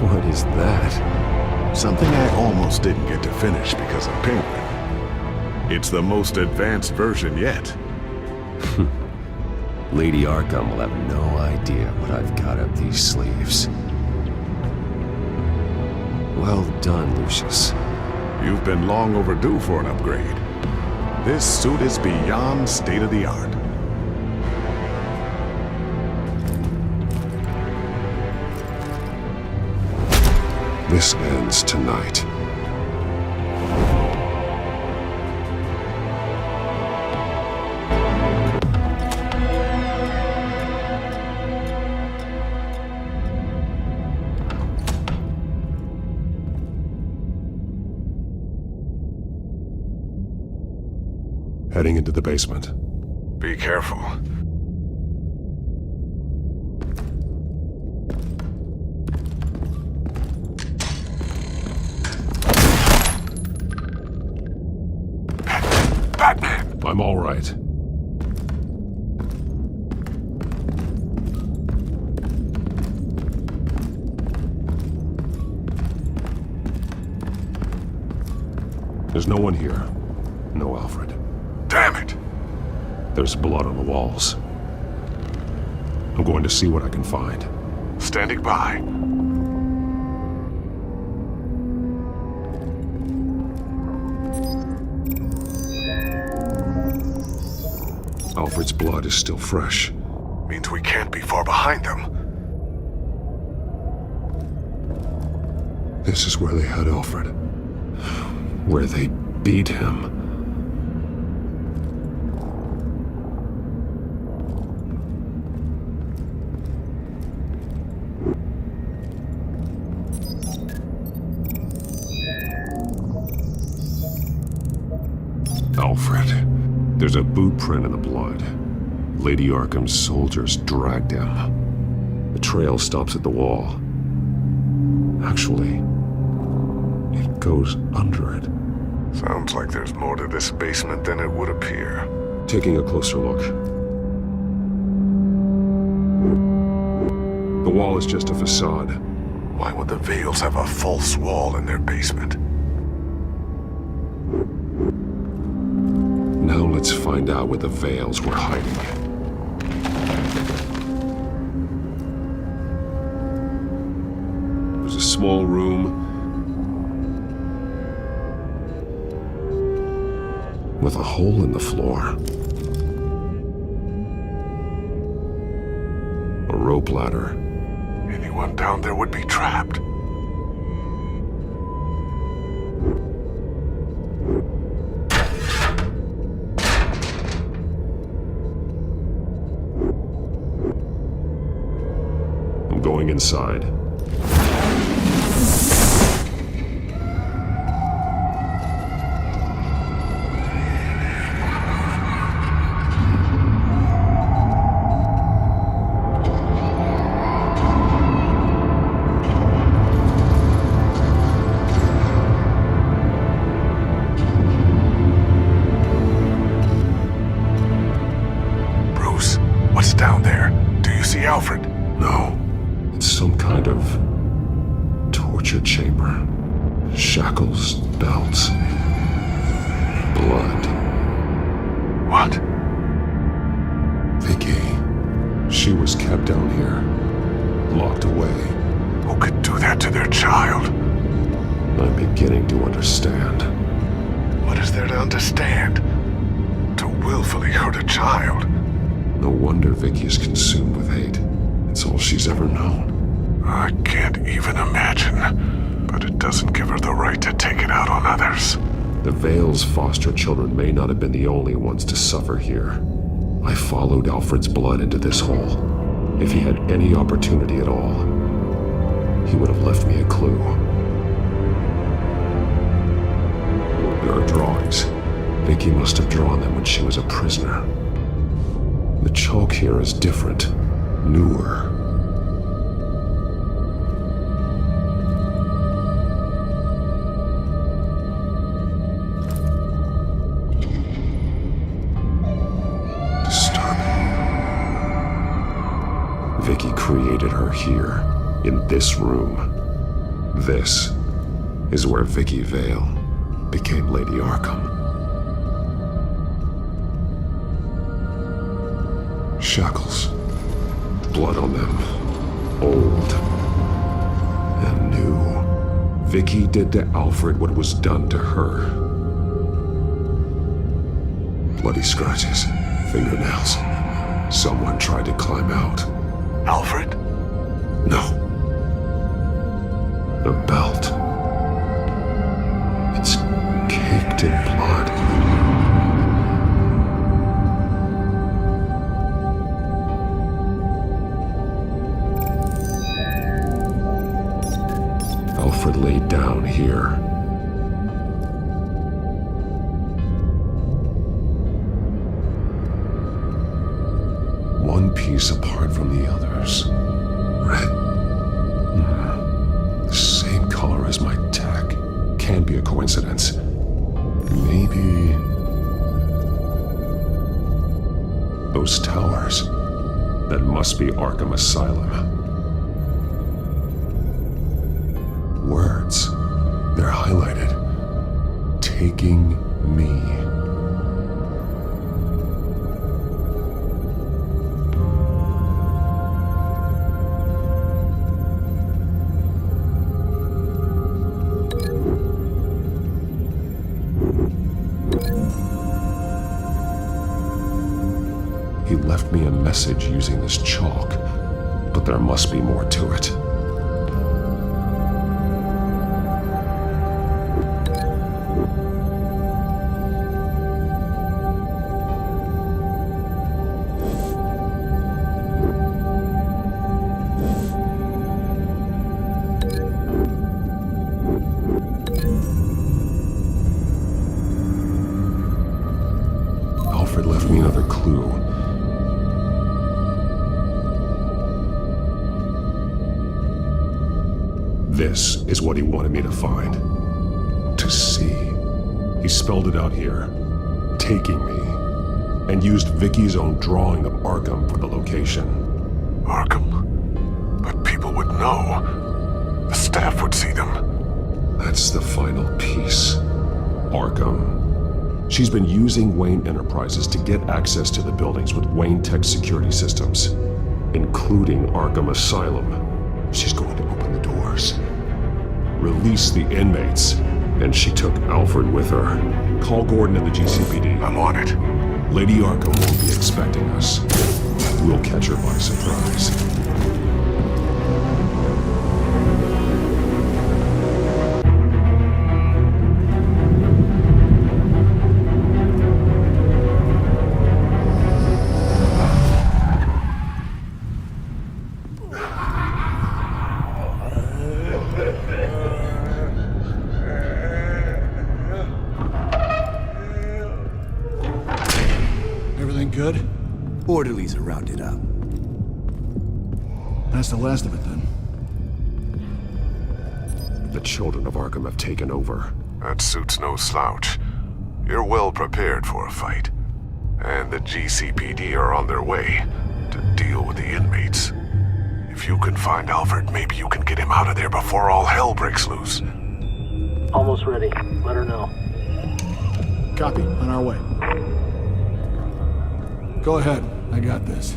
Speaker 14: What is that?
Speaker 5: Something I almost didn't get to finish because of Penguin. It's the most advanced version yet.
Speaker 14: Lady Arkham will have no idea what I've got up these sleeves. Well done, Lucius.
Speaker 5: You've been long overdue for an upgrade. This suit is beyond state-of-the-art. This ends tonight. Heading into the basement.
Speaker 12: Be careful.
Speaker 2: Batman!
Speaker 5: I'm all right. There's no one here. No Alfred.
Speaker 2: Damn it!
Speaker 5: There's blood on the walls. I'm going to see what I can find.
Speaker 2: Standing by.
Speaker 5: Alfred's blood is still fresh.
Speaker 2: Means we can't be far behind them.
Speaker 5: This is where they had Alfred. Where they beat him. Alfred. There's a boot print in the blood. Lady Arkham's soldiers dragged him. The trail stops at the wall. Actually, it goes under it.
Speaker 2: Sounds like there's more to this basement than it would appear.
Speaker 5: Taking a closer look. The wall is just a facade.
Speaker 2: Why would the Vales have a false wall in their basement?
Speaker 5: Now let's find out where the Vales were hiding. There's a small room with a hole in the floor. A rope ladder.
Speaker 2: Anyone down there would be trapped.
Speaker 5: I'm going inside.
Speaker 2: Bruce, what's down there? Do you see Alfred?
Speaker 5: No. It's some kind of torture chamber. Shackles, belts, blood.
Speaker 2: What?
Speaker 5: Vicky. She was kept down here, locked away.
Speaker 2: Who could do that to their child?
Speaker 5: I'm beginning to understand.
Speaker 2: What is there to understand? To willfully hurt a child?
Speaker 5: No wonder Vicky is consumed with hate. It's all she's ever known.
Speaker 2: I can't even imagine. But it doesn't give her the right to take it out on others.
Speaker 5: The Vale's foster children may not have been the only ones to suffer here. I followed Alfred's blood into this hole. If he had any opportunity at all, he would have left me a clue. There are drawings. Vicky must have drawn them when she was a prisoner. The chalk here is different, newer. Vicky created her here, in this room. This is where Vicky Vale became Lady Arkham. Shackles. Blood on them. Old. And new. Vicky did to Alfred what was done to her. Bloody scratches. Fingernails. Someone tried to climb out.
Speaker 2: Alfred?
Speaker 5: No. The belt. It's caked in blood. Alfred laid down here. One piece apart from the others. Red. The same color as my tech. Can't be a coincidence. Maybe... those towers. That must be Arkham Asylum. Words. They're highlighted. Taking me. He left me a message using this chalk, but there must be more to it. Alfred left me another clue. This is what he wanted me to find. To see. He spelled it out here. Taking me. And used Vicky's own drawing of Arkham for the location.
Speaker 12: Arkham? But people would know. The staff would see them.
Speaker 5: That's the final piece. Arkham. She's been using Wayne Enterprises to get access to the buildings with Wayne Tech security systems, including Arkham Asylum. She's going to open the doors, release the inmates, and she took Alfred with her. Call Gordon and the GCPD.
Speaker 12: I'm on it.
Speaker 5: Lady Arkham won't be expecting us. We'll catch her by surprise.
Speaker 3: Everything good?
Speaker 6: Orderlies are rounded up.
Speaker 3: That's the last of it, then.
Speaker 5: The children of Arkham have taken over.
Speaker 12: That suit's no slouch. You're well prepared for a fight. And the GCPD are on their way to deal with the inmates. If you can find Alfred, maybe you can get him out of there before all hell breaks loose.
Speaker 15: Almost ready. Let her know.
Speaker 3: Copy. On our way. Go ahead. I got this.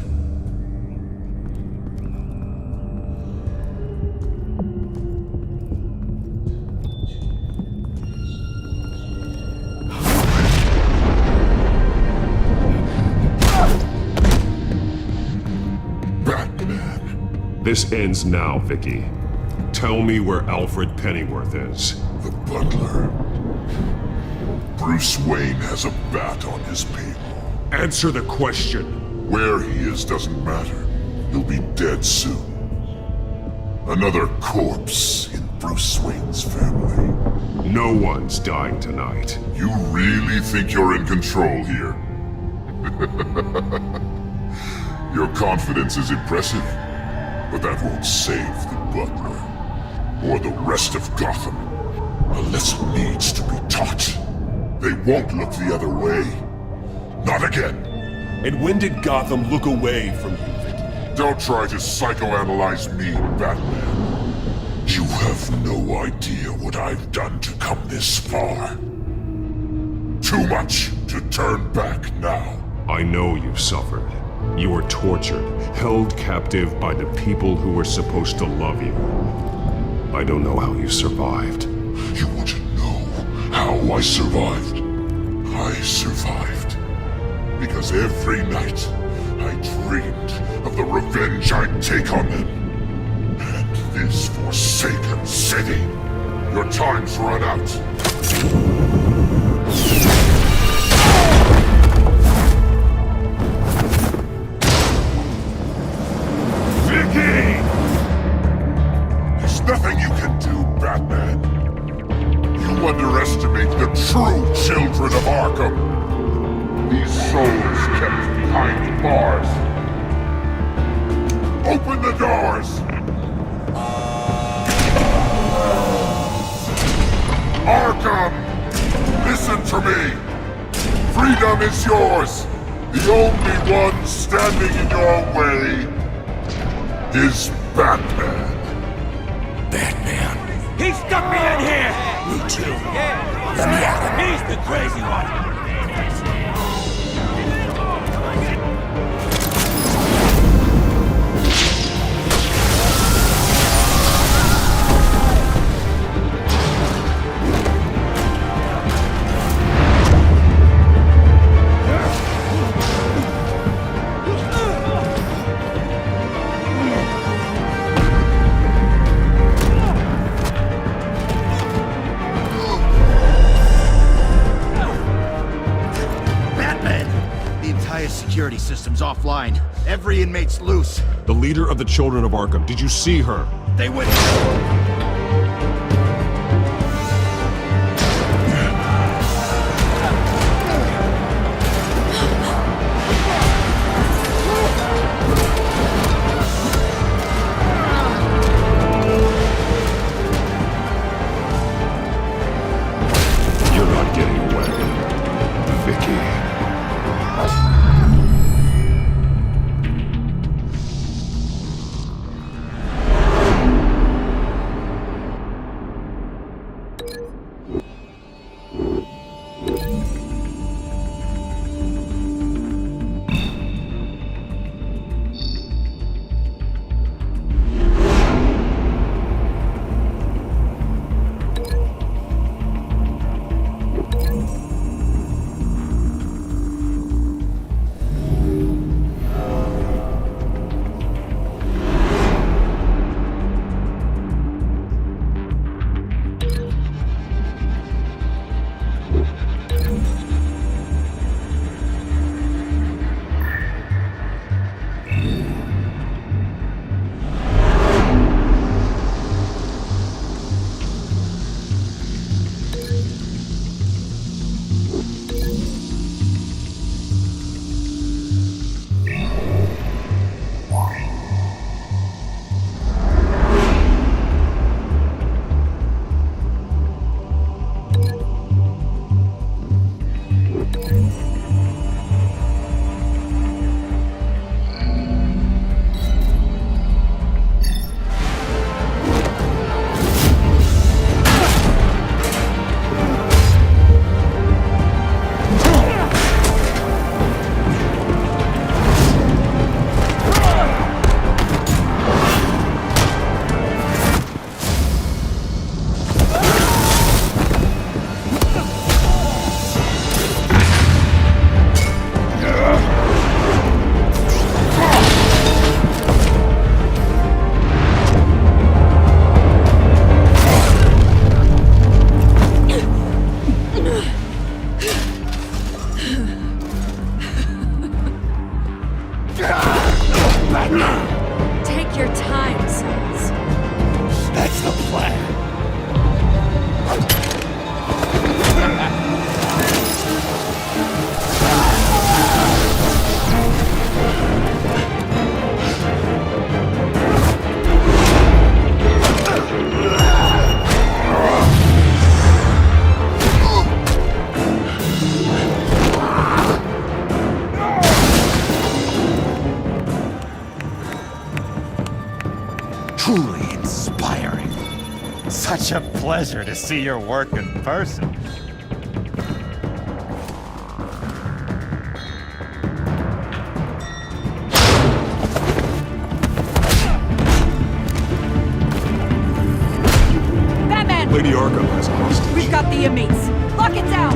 Speaker 12: Batman.
Speaker 5: This ends now, Vicky. Tell me where Alfred Pennyworth is.
Speaker 2: The butler. Bruce Wayne has a bat on his people.
Speaker 5: Answer the question.
Speaker 2: Where he is doesn't matter. He'll be dead soon. Another corpse in Bruce Wayne's family.
Speaker 5: No one's dying tonight.
Speaker 2: You really think you're in control here? Your confidence is impressive, but that won't save the butler. Or the rest of Gotham. A lesson needs to be taught. They won't look the other way. Not again.
Speaker 5: And when did Gotham look away from you, Vicky?
Speaker 2: Don't try to psychoanalyze me, Batman. You have no idea what I've done to come this far. Too much to turn back now.
Speaker 5: I know you've suffered. You were tortured, held captive by the people who were supposed to love you. I don't know how you survived.
Speaker 2: You want to know how I survived? I survived because every night I dreamed of the revenge I'd take on them. And this forsaken City. Your time's run out. Vicky! There's nothing you can do, Batman. You underestimate the true children of Arkham. These souls kept behind bars. Open the doors! Arkham! Listen to me! Freedom is yours! The only one standing in your way is Batman. Batman.
Speaker 3: He stuck me in here!
Speaker 2: Me too.
Speaker 3: Let me out. He's the crazy one!
Speaker 16: Security system's offline. Every inmate's loose.
Speaker 5: The leader of the Children of Arkham, did you see her?
Speaker 16: They went...
Speaker 5: You're not getting away, Vicky.
Speaker 10: Take your time, sons.
Speaker 3: That's the plan.
Speaker 1: Truly inspiring. Such a pleasure to see your work in person.
Speaker 10: Batman!
Speaker 5: Lady Arkham has a hostage.
Speaker 10: We've got the inmates. Lock it down!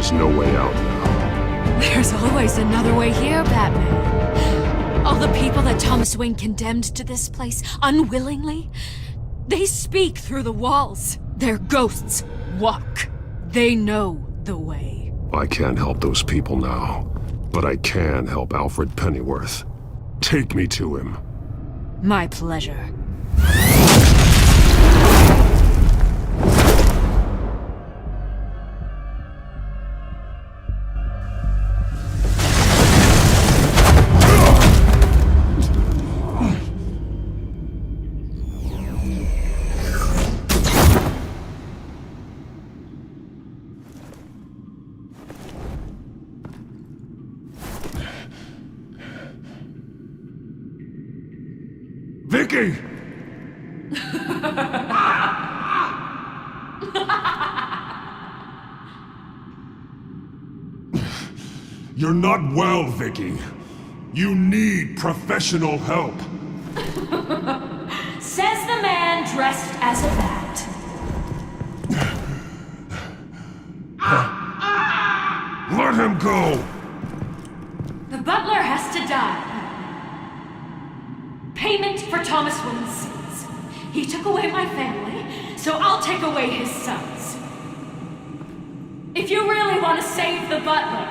Speaker 5: is no way out now.
Speaker 10: There's always another way here, Batman. All the people that Thomas Wayne condemned to this place unwillingly, they speak through the walls. Their ghosts walk. They know the way.
Speaker 5: I can't help those people now, but I can help Alfred Pennyworth. Take me to him.
Speaker 10: My pleasure.
Speaker 2: Vicky! You're not well, Vicky. You need professional help.
Speaker 10: Says the man dressed as a bat.
Speaker 2: Let him go!
Speaker 10: The butler has to die. Payment for Thomas Wayne's sins. He took away my family, so I'll take away his sons. If you really want to save the butler,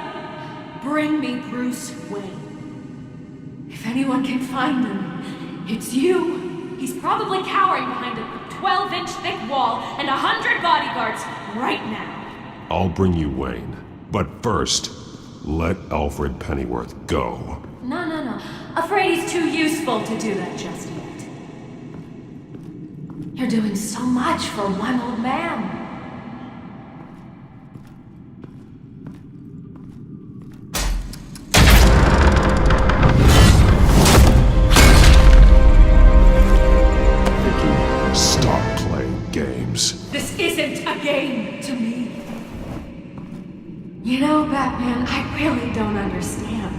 Speaker 10: bring me Bruce Wayne. If anyone can find him, it's you. He's probably cowering behind a 12-inch thick wall and 100 bodyguards right now.
Speaker 5: I'll bring you Wayne, but first, let Alfred Pennyworth go.
Speaker 10: No. Afraid he's too useful to do that just yet. You're doing so much for one old man.
Speaker 5: Vicky, stop playing games.
Speaker 10: This isn't a game to me. You know, Batman, I really don't understand.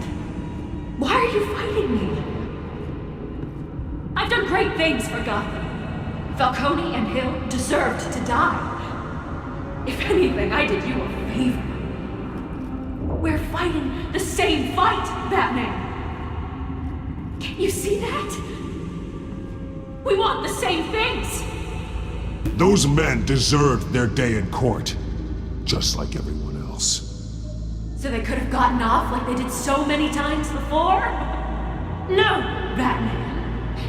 Speaker 10: Why are you fighting me? I've done great things for Gotham. Falcone and Hill deserved to die. If anything, I did you a favor. We're fighting the same fight, Batman. Can't you see that? We want the same things.
Speaker 2: Those men deserved their day in court, just like everyone else.
Speaker 10: So they could have gotten off like they did so many times before? No, Batman.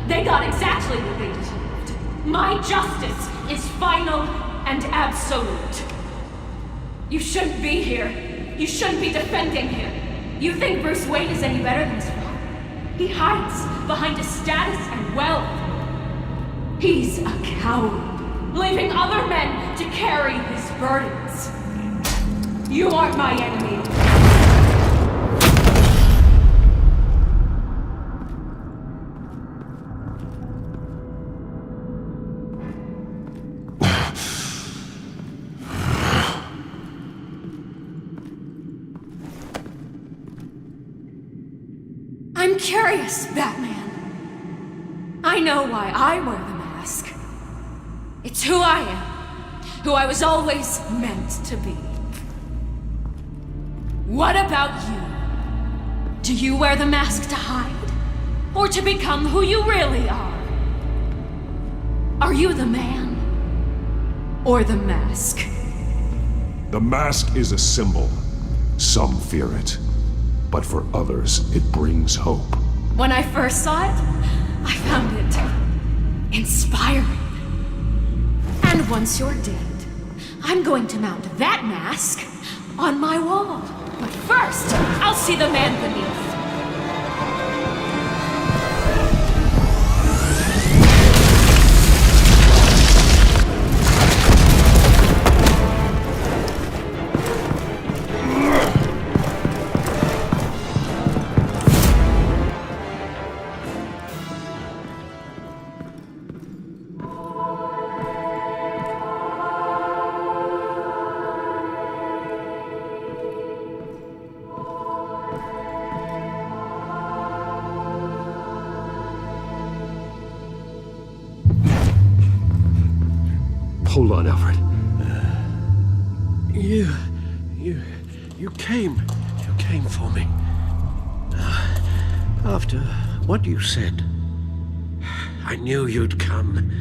Speaker 10: They got exactly what they deserved. My justice is final and absolute. You shouldn't be here. You shouldn't be defending him. You think Bruce Wayne is any better than his father? He hides behind his status and wealth. He's a coward, leaving other men to carry his burdens. You aren't my enemy. I'm curious, Batman. I know why I wear the mask. It's who I am, who I was always meant to be. What about you? Do you wear the mask to hide? Or to become who you really are? Are you the man? Or the mask?
Speaker 5: The mask is a symbol. Some fear it. But for others, it brings hope.
Speaker 10: When I first saw it, I found it inspiring. And once you're dead, I'm going to mount that mask on my wall. But first, I'll see the man beneath.
Speaker 11: Hold on, Alfred. came for me. After what you said, I knew you'd come.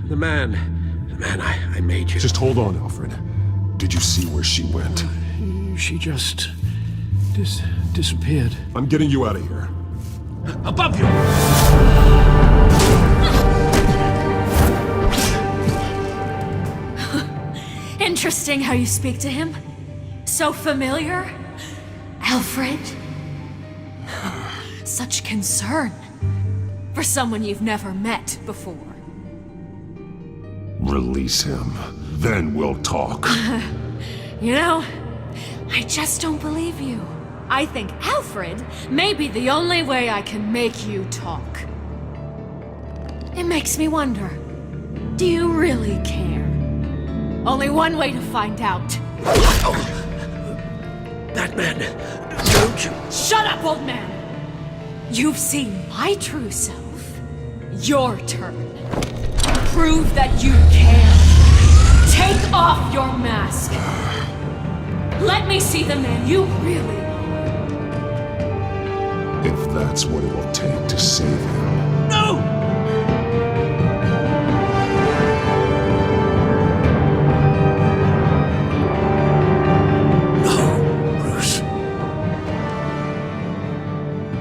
Speaker 11: The man I made you.
Speaker 5: Just hold on, Alfred. Did you see where she went?
Speaker 11: She just disappeared.
Speaker 5: I'm getting you out of here.
Speaker 11: Above you!
Speaker 10: Interesting how you speak to him. So familiar. Alfred. Such concern. For someone you've never met before.
Speaker 5: Release him. Then we'll talk.
Speaker 10: You know, I just don't believe you. I think Alfred may be the only way I can make you talk. It makes me wonder, do you really care? Only one way to find out.
Speaker 11: That man, don't you?
Speaker 10: Shut up, old man! You've seen my true self. Your turn. Prove that you care. Take off your mask. Let me see the man you really are.
Speaker 5: If that's what it will take to save him.
Speaker 11: No!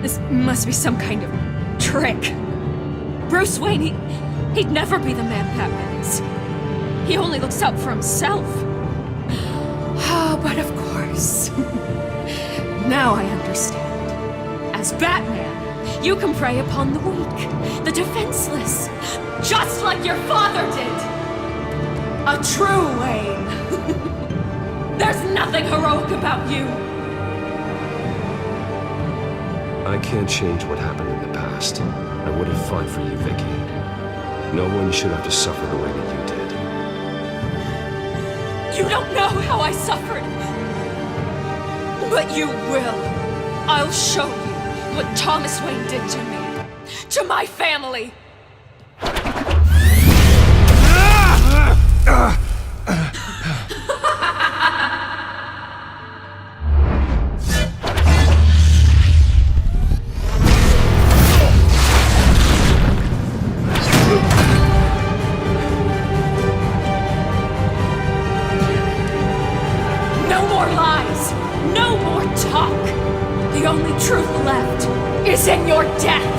Speaker 10: This must be some kind of trick. Bruce Wayne, he'd never be the man Batman is. He only looks out for himself. Oh, but of course. Now I understand. As Batman, you can prey upon the weak, the defenseless, just like your father did. A true Wayne. There's nothing heroic about you.
Speaker 14: I can't change what happened in the past. I would have fought for you, Vicky. No one should have to suffer the way that you did.
Speaker 10: You don't know how I suffered. But you will. I'll show you what Thomas Wayne did to me. To my family. The only truth left is in your death!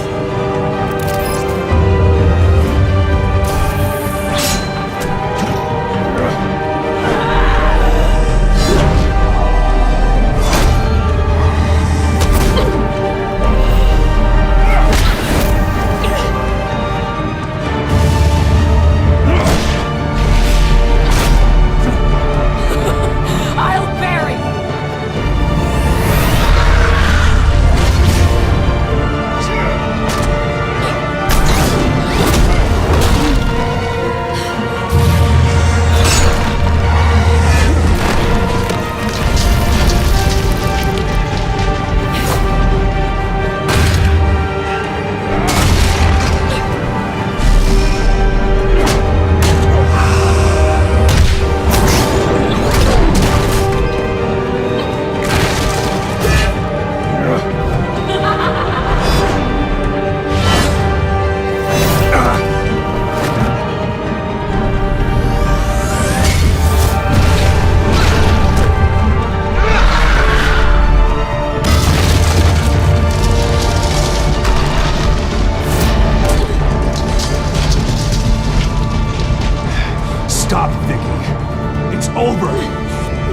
Speaker 3: Stop, Vicky. It's over.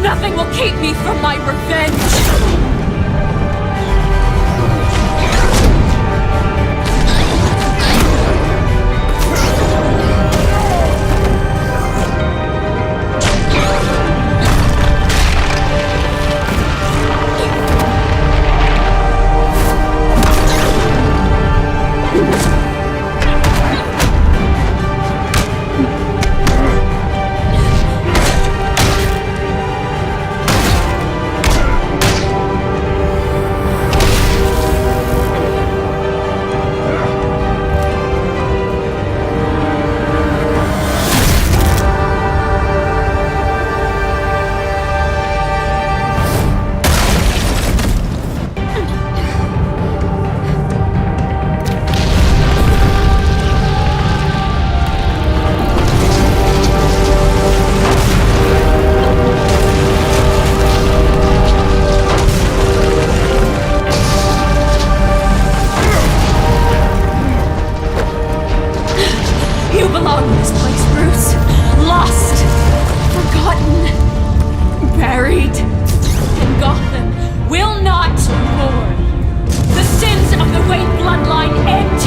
Speaker 10: Nothing will keep me from my revenge.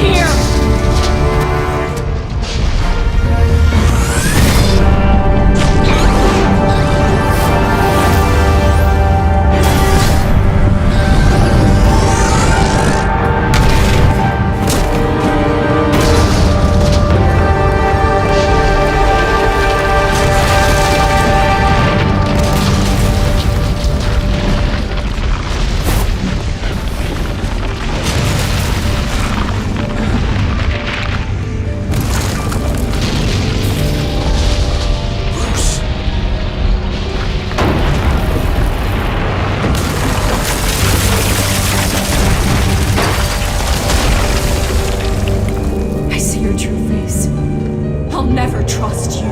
Speaker 10: here! I see your true face. I'll never trust you.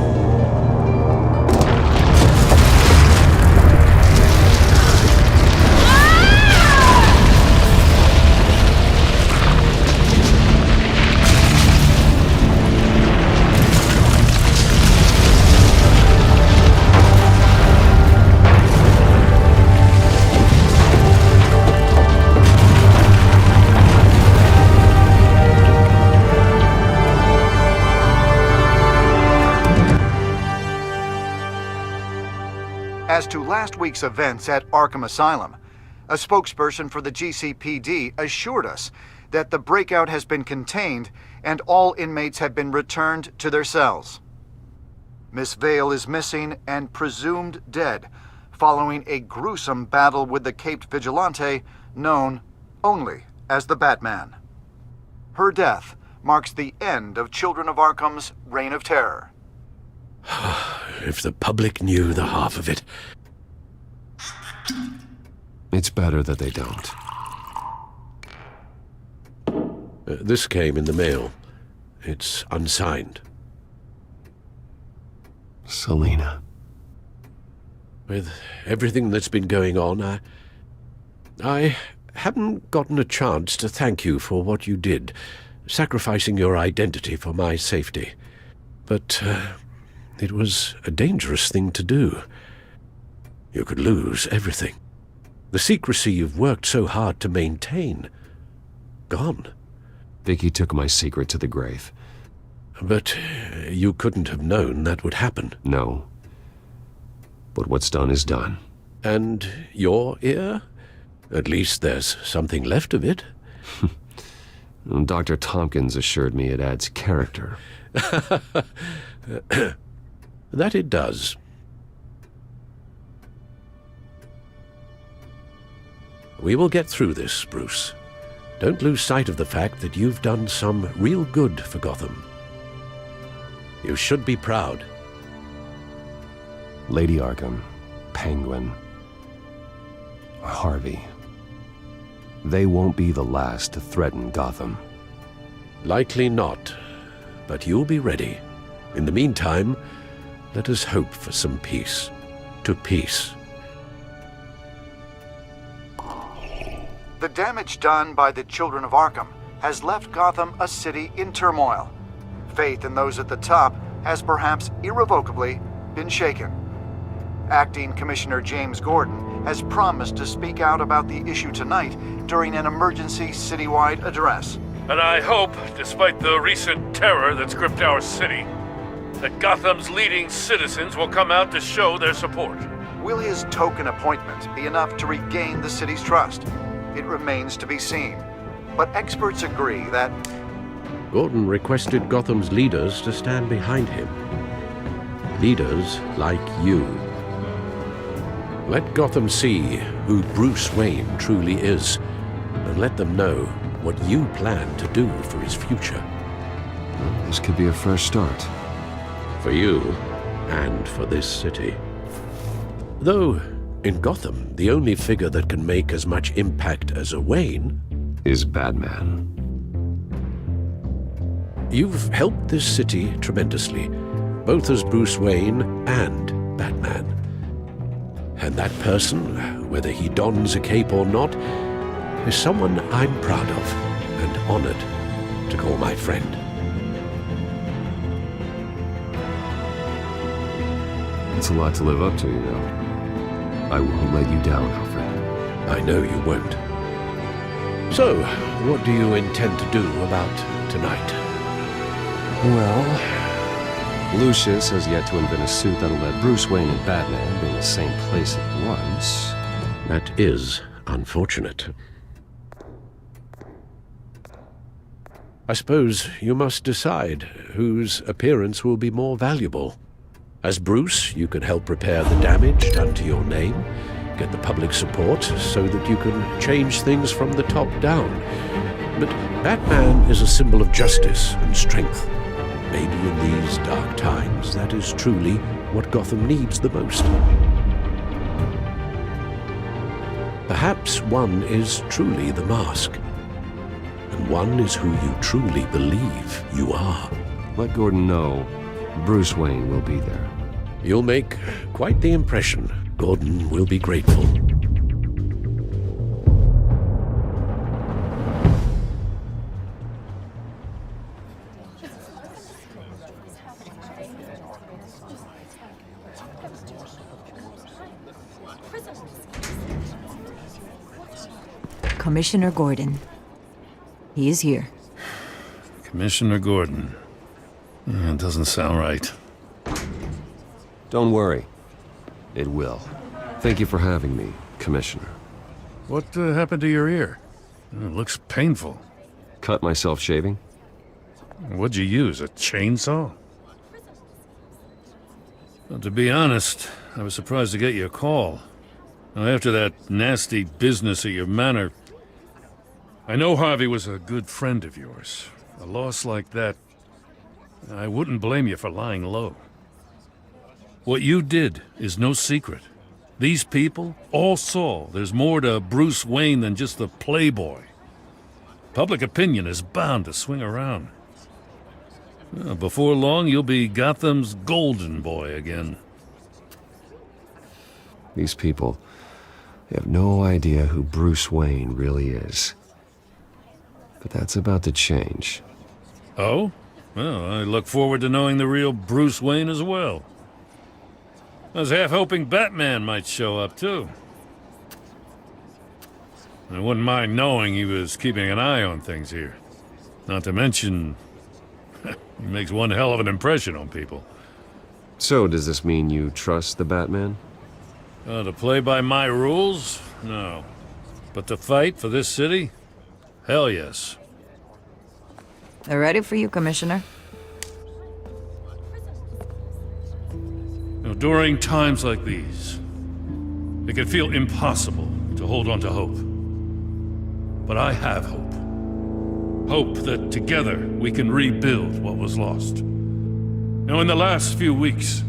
Speaker 7: As to last week's events at Arkham Asylum, a spokesperson for the GCPD assured us that the breakout has been contained and all inmates have been returned to their cells. Miss Vale is missing and presumed dead following a gruesome battle with the caped vigilante known only as the Batman. Her death marks the end of Children of Arkham's reign of terror.
Speaker 11: If the public knew the half of it.
Speaker 5: It's better that they don't.
Speaker 11: This came in the mail. It's unsigned.
Speaker 5: Selina.
Speaker 11: With everything that's been going on, I haven't gotten a chance to thank you for what you did, sacrificing your identity for my safety. But it was a dangerous thing to do. You could lose everything. The secrecy you've worked so hard to maintain. Gone.
Speaker 5: Vicky took my secret to the grave.
Speaker 11: But you couldn't have known that would happen.
Speaker 5: No. But what's done is done.
Speaker 11: And your ear? At least there's something left of it.
Speaker 5: Dr. Tompkins assured me it adds character.
Speaker 11: That it does. We will get through this, Bruce. Don't lose sight of the fact that you've done some real good for Gotham. You should be proud.
Speaker 5: Lady Arkham, Penguin, Harvey. They won't be the last to threaten Gotham.
Speaker 11: Likely not, but you'll be ready. In the meantime, let us hope for some peace. To peace.
Speaker 7: The damage done by the Children of Arkham has left Gotham a city in turmoil. Faith in those at the top has perhaps irrevocably been shaken. Acting Commissioner James Gordon has promised to speak out about the issue tonight during an emergency citywide address.
Speaker 9: And I hope, despite the recent terror that's gripped our city, that Gotham's leading citizens will come out to show their support.
Speaker 7: Will his token appointment be enough to regain the city's trust? It remains to be seen. But experts agree that
Speaker 11: Gordon requested Gotham's leaders to stand behind him. Leaders like you. Let Gotham see who Bruce Wayne truly is, and let them know what you plan to do for his future.
Speaker 5: This could be a fresh start.
Speaker 11: For you, and for this city. Though, in Gotham, the only figure that can make as much impact as a Wayne
Speaker 5: is Batman.
Speaker 11: You've helped this city tremendously, both as Bruce Wayne and Batman. And that person, whether he dons a cape or not, is someone I'm proud of and honored to call my friend.
Speaker 5: It's a lot to live up to, you know. I won't let you down, Alfred.
Speaker 11: I know you won't. So, what do you intend to do about tonight?
Speaker 14: Well, Lucius has yet to invent a suit that'll let Bruce Wayne and Batman be in the same place at once.
Speaker 11: That is unfortunate. I suppose you must decide whose appearance will be more valuable. As Bruce, you can help repair the damage done to your name, get the public support so that you can change things from the top down. But Batman is a symbol of justice and strength. Maybe in these dark times, that is truly what Gotham needs the most. Perhaps one is truly the mask, and one is who you truly believe you are.
Speaker 14: Let Gordon know Bruce Wayne will be there.
Speaker 11: You'll make quite the impression. Gordon will be grateful.
Speaker 17: Commissioner Gordon. He is here.
Speaker 9: Commissioner Gordon. It doesn't sound right.
Speaker 14: Don't worry. It will. Thank you for having me, Commissioner.
Speaker 9: What happened to your ear? It looks painful.
Speaker 14: Cut myself shaving?
Speaker 9: What'd you use, a chainsaw? Well, to be honest, I was surprised to get your call. Now, after that nasty business at your manor, I know Harvey was a good friend of yours. A loss like that, I wouldn't blame you for lying low. What you did is no secret. These people all saw there's more to Bruce Wayne than just the playboy. Public opinion is bound to swing around. Before long, you'll be Gotham's golden boy again.
Speaker 14: These people, they have no idea who Bruce Wayne really is. But that's about to change.
Speaker 9: Oh? Well, I look forward to knowing the real Bruce Wayne as well. I was half hoping Batman might show up, too. I wouldn't mind knowing he was keeping an eye on things here. Not to mention, he makes one hell of an impression on people.
Speaker 14: So, does this mean you trust the Batman?
Speaker 9: To play by my rules? No. But to fight for this city? Hell yes.
Speaker 17: They're ready for you, Commissioner.
Speaker 9: During times like these, it can feel impossible to hold on to hope. But I have hope. Hope that together we can rebuild what was lost. Now, in the last few weeks,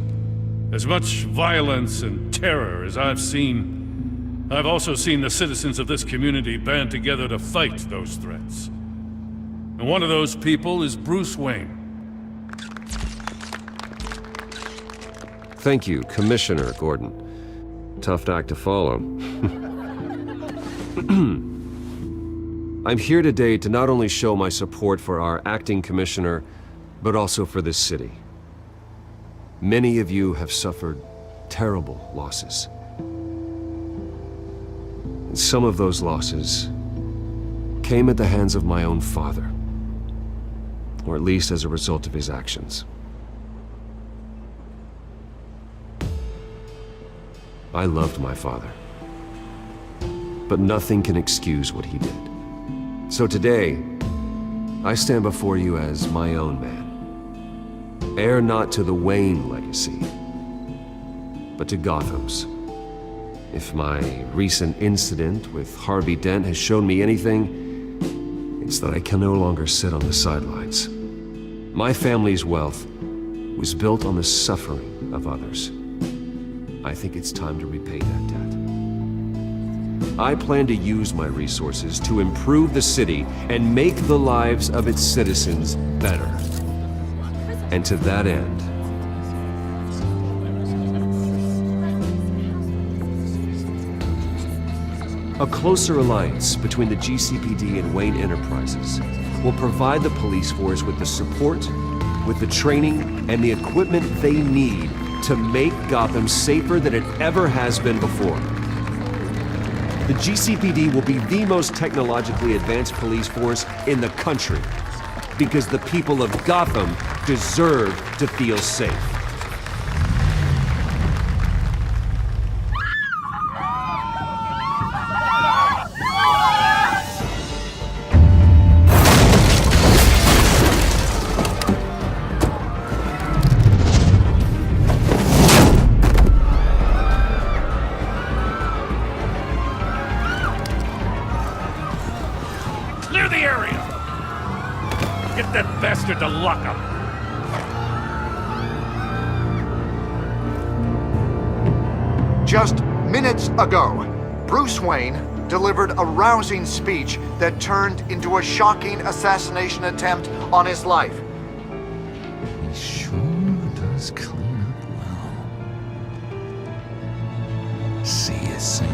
Speaker 9: as much violence and terror as I've seen, I've also seen the citizens of this community band together to fight those threats. And one of those people is Bruce Wayne.
Speaker 14: Thank you, Commissioner Gordon. Tough act to follow. I'm here today to not only show my support for our acting commissioner, but also for this city. Many of you have suffered terrible losses. And some of those losses came at the hands of my own father, or at least as a result of his actions. I loved my father, but nothing can excuse what he did. So today, I stand before you as my own man, heir not to the Wayne legacy, but to Gotham's. If my recent incident with Harvey Dent has shown me anything, it's that I can no longer sit on the sidelines. My family's wealth was built on the suffering of others. I think it's time to repay that debt. I plan to use my resources to improve the city and make the lives of its citizens better. And to that end, a closer alliance between the GCPD and Wayne Enterprises will provide the police force with the support, with the training, and the equipment they need to make Gotham safer than it ever has been before. The GCPD will be the most technologically advanced police force in the country.
Speaker 3: because the people of Gotham deserve to feel safe.
Speaker 9: Clear the area! Get that bastard to lock up!
Speaker 7: Just minutes ago, Bruce Wayne delivered a rousing speech that turned into a shocking assassination attempt on his life.
Speaker 1: He sure does clean up well. See you soon.